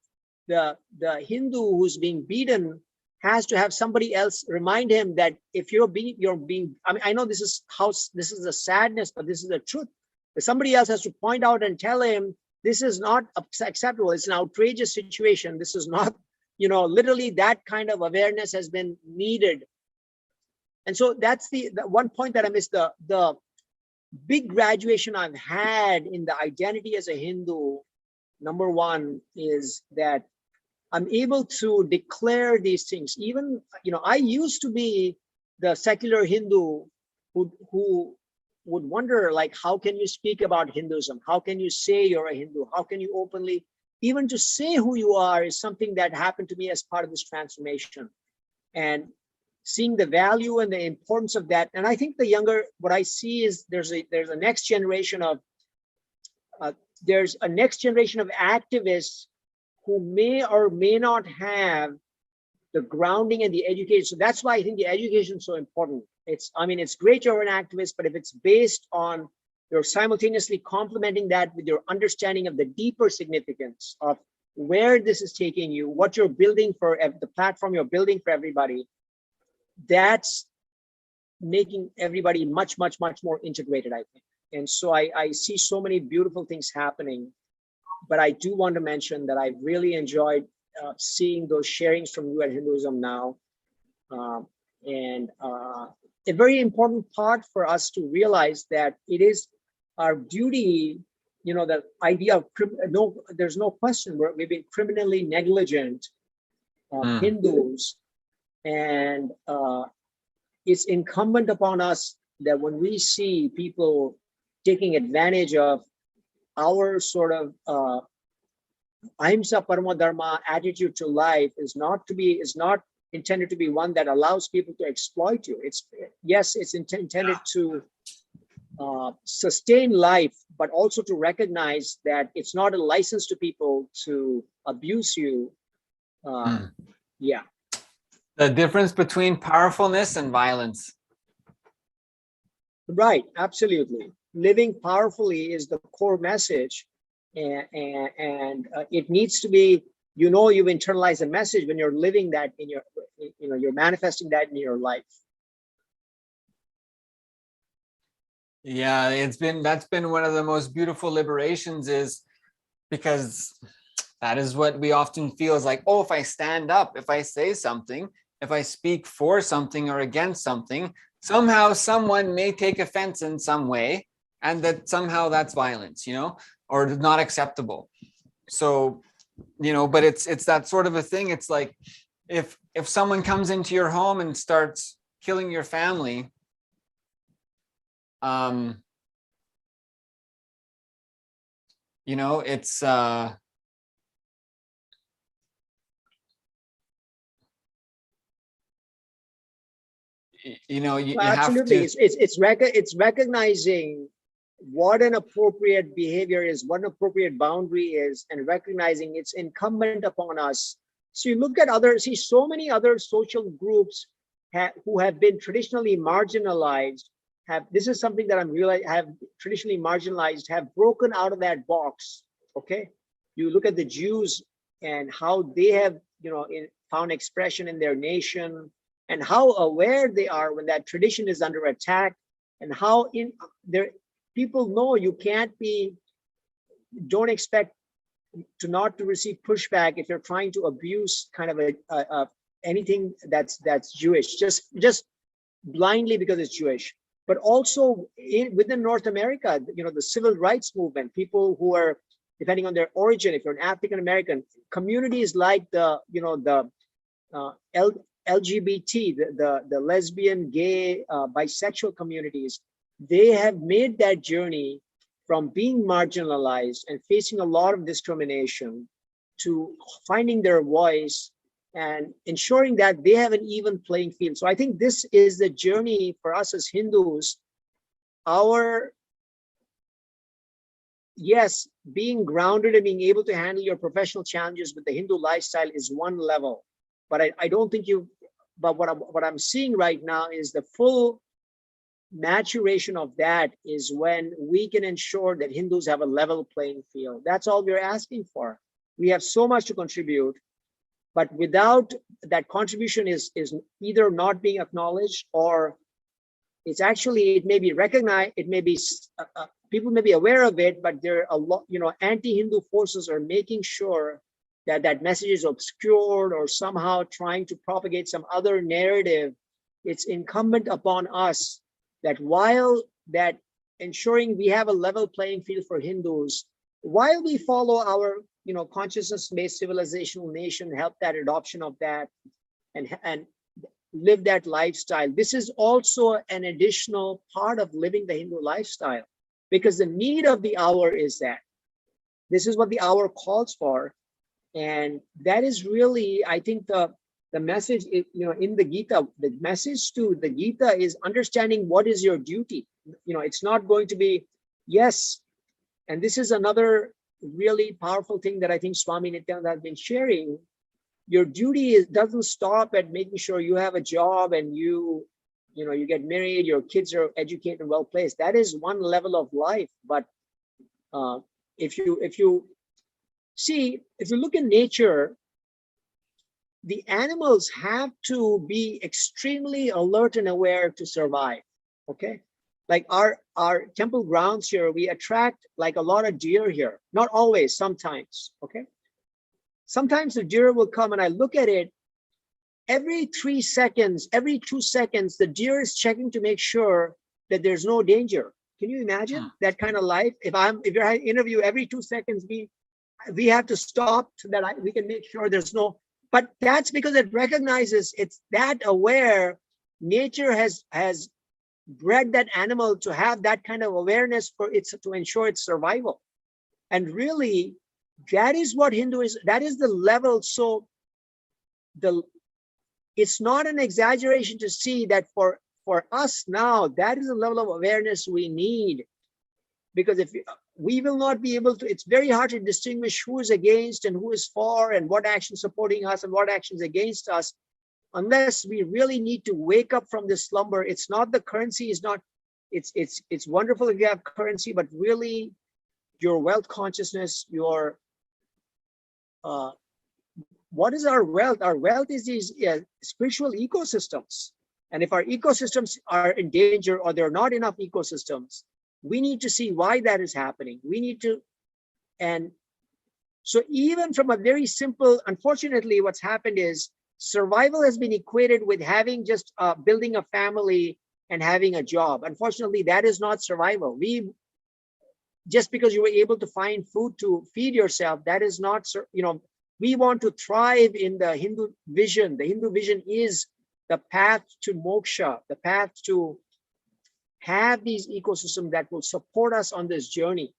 the Hindu who's being beaten has to have somebody else remind him that if you're being, I mean, I know this is a sadness, but this is the truth. But somebody else has to point out and tell him, this is not acceptable. It's an outrageous situation. This is not, you know, literally that kind of awareness has been needed. And so that's the one point that I missed. The big graduation I've had in the identity as a Hindu, number one, is that I'm able to declare these things. Even, you know, I used to be the secular Hindu who would wonder, like, how can you speak about Hinduism? How can you say you're a Hindu? How can you openly, even to say who you are is something that happened to me as part of this transformation. And seeing the value and the importance of that. And I think what I see is there's a next generation of activists who may or may not have the grounding and the education. So that's why I think the education is so important. It's great you're an activist, but if it's based on, you're simultaneously complementing that with your understanding of the deeper significance of where this is taking you, what you're building for the platform you're building for everybody, that's making everybody much, much, much more integrated, I think. And so I see so many beautiful things happening. But I do want to mention that I really enjoyed seeing those sharings from you at Hinduism Now. A very important part for us to realize that it is our duty, you know, the idea of, there's no question, we've been criminally negligent Hindus. And it's incumbent upon us that when we see people taking advantage of our sort of ahimsa paramo dharma attitude to life is not intended to be one that allows people to exploit you. It's intended to sustain life, but also to recognize that it's not a license to people to abuse you. Yeah. The difference between powerfulness and violence. Right, absolutely. Living powerfully is the core message, and it needs to be, you know, you've internalized a message when you're living that in your, you know, you're manifesting that in your life. Yeah, that's been one of the most beautiful liberations, is because that is what we often feel is like, oh, if I stand up, if I say something, if I speak for something or against something, somehow someone may take offense in some way, and that somehow that's violence, you know, or not acceptable. So, you know, but it's that sort of a thing. It's like if someone comes into your home and starts killing your family, you know, it's you know, you have absolutely. to, It's recognizing what an appropriate behavior is, what an appropriate boundary is, and recognizing it's incumbent upon us. So you look at so many other social groups who have been traditionally marginalized, this is something that I'm realizing, have traditionally marginalized, have broken out of that box. Okay, you look at the Jews and how they have, you know, found expression in their nation, and how aware they are when that tradition is under attack, and how people know you can't don't expect not to receive pushback if you're trying to abuse kind of anything that's Jewish, just blindly because it's Jewish. But also within North America, you know, the civil rights movement, people who are, depending on their origin, if you're an African American, communities like the LGBT, the lesbian, gay, bisexual communities, they have made that journey from being marginalized and facing a lot of discrimination to finding their voice and ensuring that they have an even playing field. So I think this is the journey for us as Hindus. Our, yes, being grounded and being able to handle your professional challenges with the Hindu lifestyle is one level, but I don't think you, but what I'm seeing right now is the full maturation of that is when we can ensure that Hindus have a level playing field. That's all we're asking for. We have so much to contribute, but without that contribution is either not being acknowledged, or it's actually, it may be recognized, it may be, people may be aware of it, but there are a lot, anti-Hindu forces are making sure that that message is obscured or somehow trying to propagate some other narrative. It's incumbent upon us that while that ensuring we have a level playing field for Hindus, while we follow our consciousness-based civilizational nation, help that adoption of that and live that lifestyle. This is also an additional part of living the Hindu lifestyle, because the need of the hour is that. This is what the hour calls for. And that is really, I think, the message, in the Gita, the message to the Gita is understanding what is your duty. It's not going to be, yes. And this is another really powerful thing that I think Swami Nithyananda has been sharing. Your duty doesn't stop at making sure you have a job and you get married, your kids are educated and well placed. That is one level of life. But if you look in nature, the animals have to be extremely alert and aware to survive. Okay. Like our temple grounds here, we attract like a lot of deer here. Not always, sometimes. Okay. Sometimes the deer will come and I look at it, every 3 seconds, every 2 seconds, the deer is checking to make sure that there's no danger. Can you imagine that kind of life? If you're having an interview every 2 seconds, we have to stop so that we can make sure there's no, but that's because it recognizes it's that aware. Nature has bred that animal to have that kind of awareness to ensure its survival. And really, that is what Hindu is, that is the level. So it's not an exaggeration to see that for us now, that is the level of awareness we need. Because if we will not be able to, it's very hard to distinguish who is against and who is for and what action supporting us and what actions against us, unless we really need to wake up from this slumber. It's not the currency, is not, it's wonderful if you have currency, but really your wealth consciousness, your, what is our wealth? Our wealth is these spiritual ecosystems. And if our ecosystems are in danger or there are not enough ecosystems, we need to see why that is happening. We need to, and so even from a very simple, unfortunately, what's happened is survival has been equated with having just building a family and having a job. Unfortunately, that is not survival. Just because you were able to find food to feed yourself, that is not, we want to thrive in the Hindu vision. The Hindu vision is the path to moksha, the path to have these ecosystems that will support us on this journey.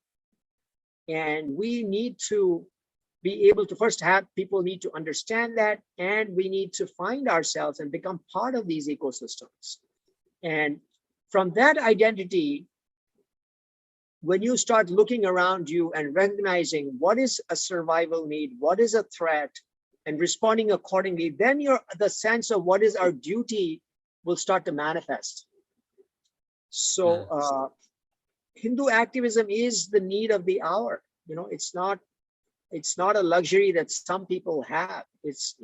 And we need to be able to first have people need to understand that, and we need to find ourselves and become part of these ecosystems. And from that identity, when you start looking around you and recognizing what is a survival need, what is a threat, and responding accordingly, then the sense of what is our duty will start to manifest. So Hindu activism is the need of the hour. It's not a luxury that some people have. It's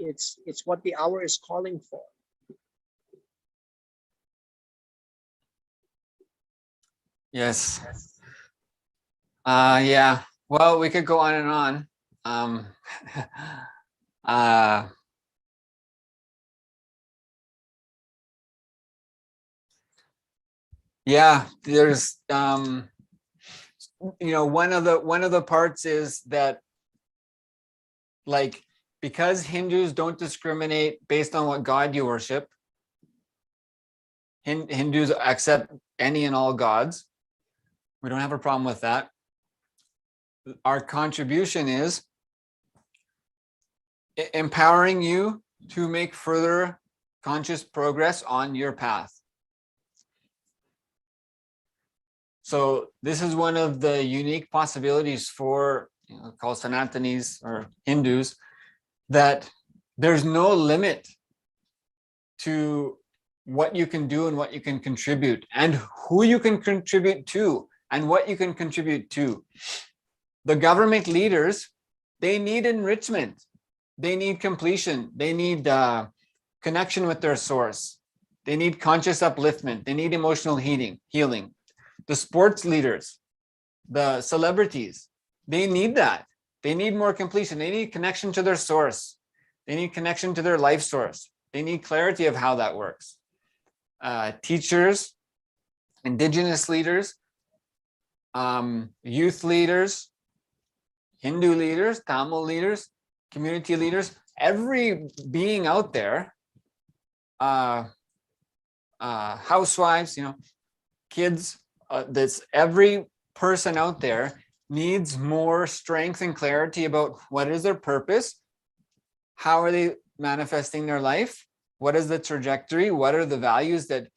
what the hour is calling for. Yes. Yeah. Well, we could go on and on. Yeah, there's one of the parts is that, like, because Hindus don't discriminate based on what God you worship, Hindus accept any and all gods. We don't have a problem with that. Our contribution is empowering you to make further conscious progress on your path. So this is one of the unique possibilities for, called Sanatanis or Hindus, that there's no limit to what you can do and what you can contribute and who you can contribute to and what you can contribute to. The government leaders, they need enrichment. They need completion. They need connection with their source. They need conscious upliftment. They need emotional healing. The sports leaders, the celebrities, they need that. They need more completion. They need connection to their source. They need connection to their life source. They need clarity of how that works. Teachers, indigenous leaders, youth leaders, Hindu leaders, Tamil leaders, community leaders, every being out there, housewives, kids, that's every person out there needs more strength and clarity about what is their purpose, how are they manifesting their life, what is the trajectory, what are the values that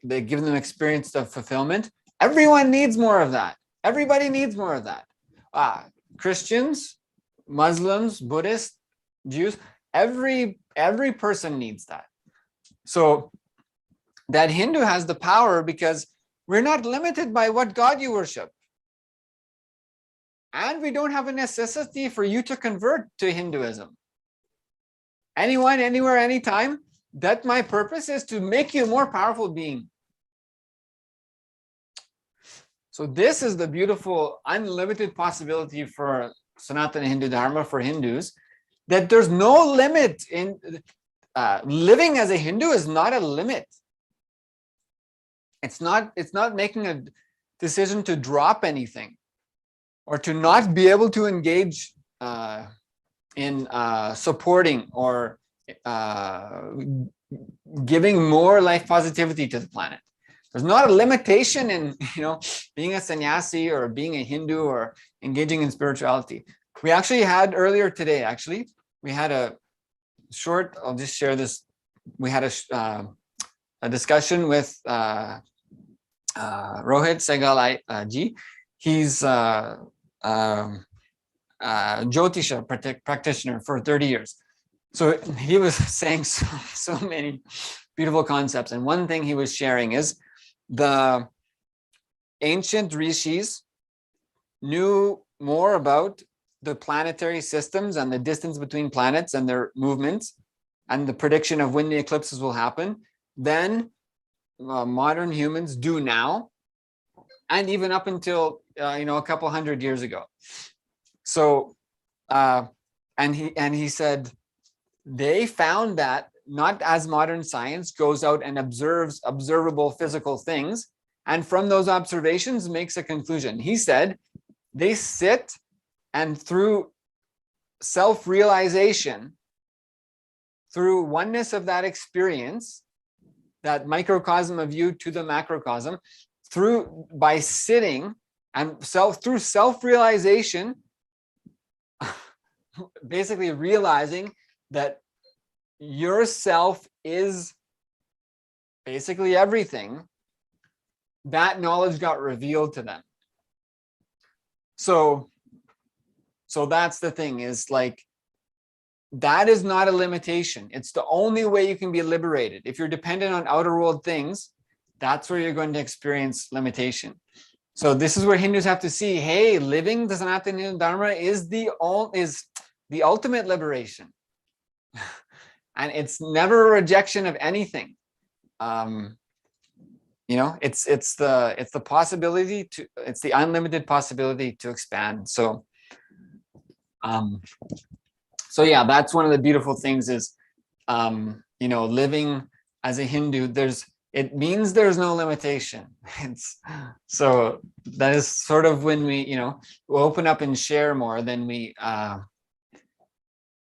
they give them experience of fulfillment. Everyone needs more of that. Everybody needs more of that. Christians, Muslims, Buddhists, Jews, every person needs that. So that Hindu has the power because we're not limited by what God you worship. And we don't have a necessity for you to convert to Hinduism. Anyone, anywhere, anytime, that my purpose is to make you a more powerful being. So this is the beautiful, unlimited possibility for Sanatana Hindu Dharma, for Hindus, that there's no limit in living as a Hindu is not a limit. It's not making a decision to drop anything or to not be able to engage in supporting or giving more life positivity to the planet. There's not a limitation in being a sannyasi or being a Hindu or engaging in spirituality. We actually had earlier today, we had a short, I'll just share this. We had a discussion with Rohit Segal ji. He's Jyotisha practitioner for 30 years. So he was saying so many beautiful concepts. And one thing he was sharing is the ancient rishis knew more about the planetary systems and the distance between planets and their movements and the prediction of when the eclipses will happen than modern humans do now, and even up until a couple hundred years ago. So and he said they found that not as modern science goes out and observes observable physical things, and from those observations makes a conclusion. He said they sit and through self-realization, through oneness of that experience, that microcosm of you to the macrocosm, by sitting and through self-realization, basically realizing that yourself is basically everything, that knowledge got revealed to them. So that's the thing, is like, that is not a limitation. It's the only way you can be liberated. If you're dependent on outer world things, that's where you're going to experience limitation. So this is where Hindus have to see, hey, living the Sanatana Hindu Dharma is the ultimate liberation. And it's never a rejection of anything. It's the possibility to, it's the unlimited possibility to expand. So yeah, that's one of the beautiful things is, living as a Hindu, it means there's no limitation. So that is sort of when we, we open up and share more, then we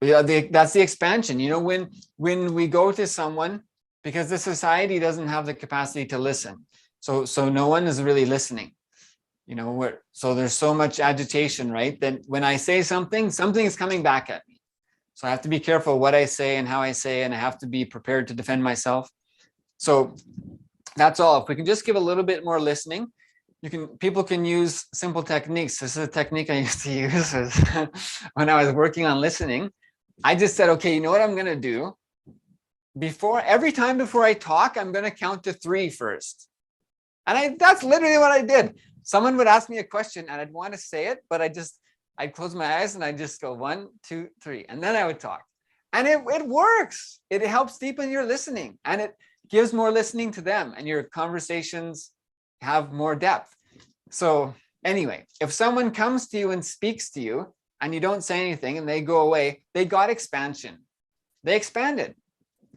Yeah, that's the expansion. You know, when we go to someone, because the society doesn't have the capacity to listen, so no one is really listening. You know, so there's so much agitation, right? That when I say something, something is coming back at me. So I have to be careful what I say and how I say, and I have to be prepared to defend myself. So that's all. If we can just give a little bit more listening, people can use simple techniques. This is a technique I used to use when I was working on listening. I just said, okay, you know what I'm going to do? Every time before I talk, I'm going to count to 3 first. And that's literally what I did. Someone would ask me a question and I'd want to say it, but I'd close my eyes and I'd just go 1, 2, 3, and then I would talk. And it works. It helps deepen your listening, and it gives more listening to them, and your conversations have more depth. So anyway, if someone comes to you and speaks to you and you don't say anything and they go away, they got expansion. They expanded.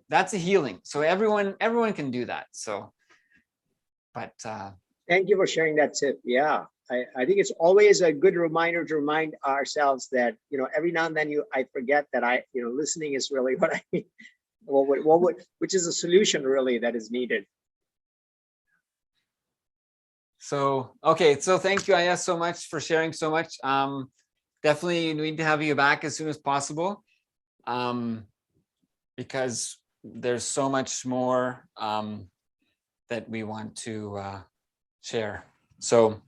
That's a healing. So everyone can do that. So, but thank you for sharing that tip. Yeah, I think it's always a good reminder to remind ourselves that, you know, every now and then I forget that listening is really which is a solution really that is needed. So, okay. So thank you, Ayaz, so much for sharing so much. Definitely need to have you back as soon as possible, because there's so much more that we want to share. So,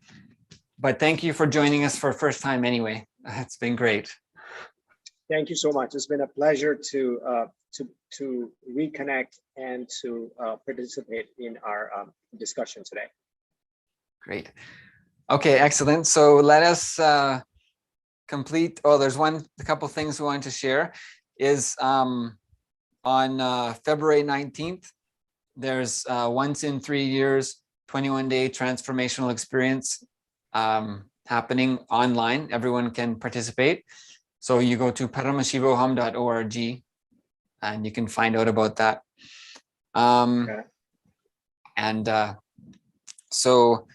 but thank you for joining us for first time anyway. It's been great. Thank you so much. It's been a pleasure to reconnect and to participate in our discussion today. Great. Okay, excellent. So let us complete. Oh, there's a couple things we want to share. Is on February 19th, there's once in 3 years, 21-day transformational experience happening online. Everyone can participate. So you go to paramashivoham.org and you can find out about that. Okay. And so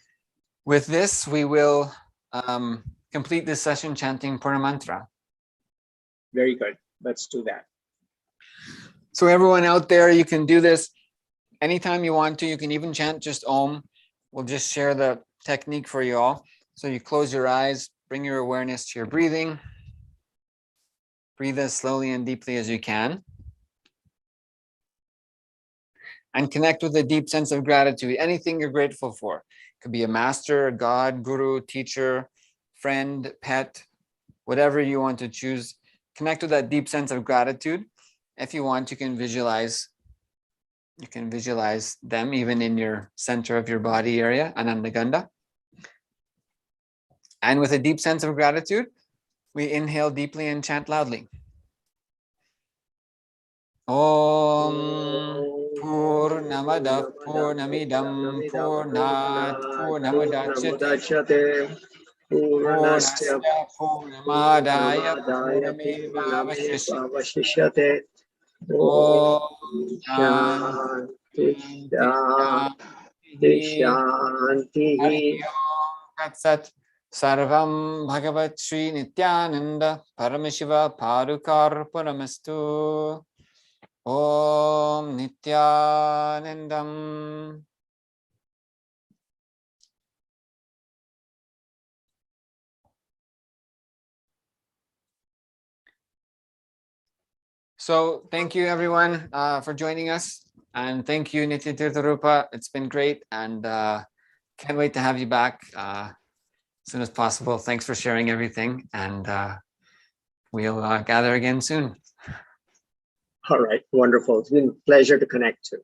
with this, we will complete this session chanting Purna Mantra. Very good. Let's do that. So everyone out there, you can do this anytime you want to. You can even chant just Om. We'll just share the technique for you all. So you close your eyes, bring your awareness to your breathing. Breathe as slowly and deeply as you can. And connect with a deep sense of gratitude. Anything you're grateful for. It could be a master, a God, guru, teacher, friend, pet, whatever you want to choose. Connect with that deep sense of gratitude. If you want, you can visualize them even in your center of your body area, Anandaganda. And with a deep sense of gratitude, we inhale deeply and chant loudly. Om Purnamada Purnamidam Purnat Purnamudachyate Purnasya Purnamadaya Purnamevavashishyate. Om Shanti Shanti Tat Sat. Sarvam Bhagavat Shri Nithyananda Paramashiva Parukarpanamastu. Om Nithyanandam. So thank you everyone for joining us, and thank you Nityatirtha Rupa. It's been great, and can't wait to have you back as soon as possible. Thanks for sharing everything, and we'll gather again soon. All right, wonderful. It's been a pleasure to connect too.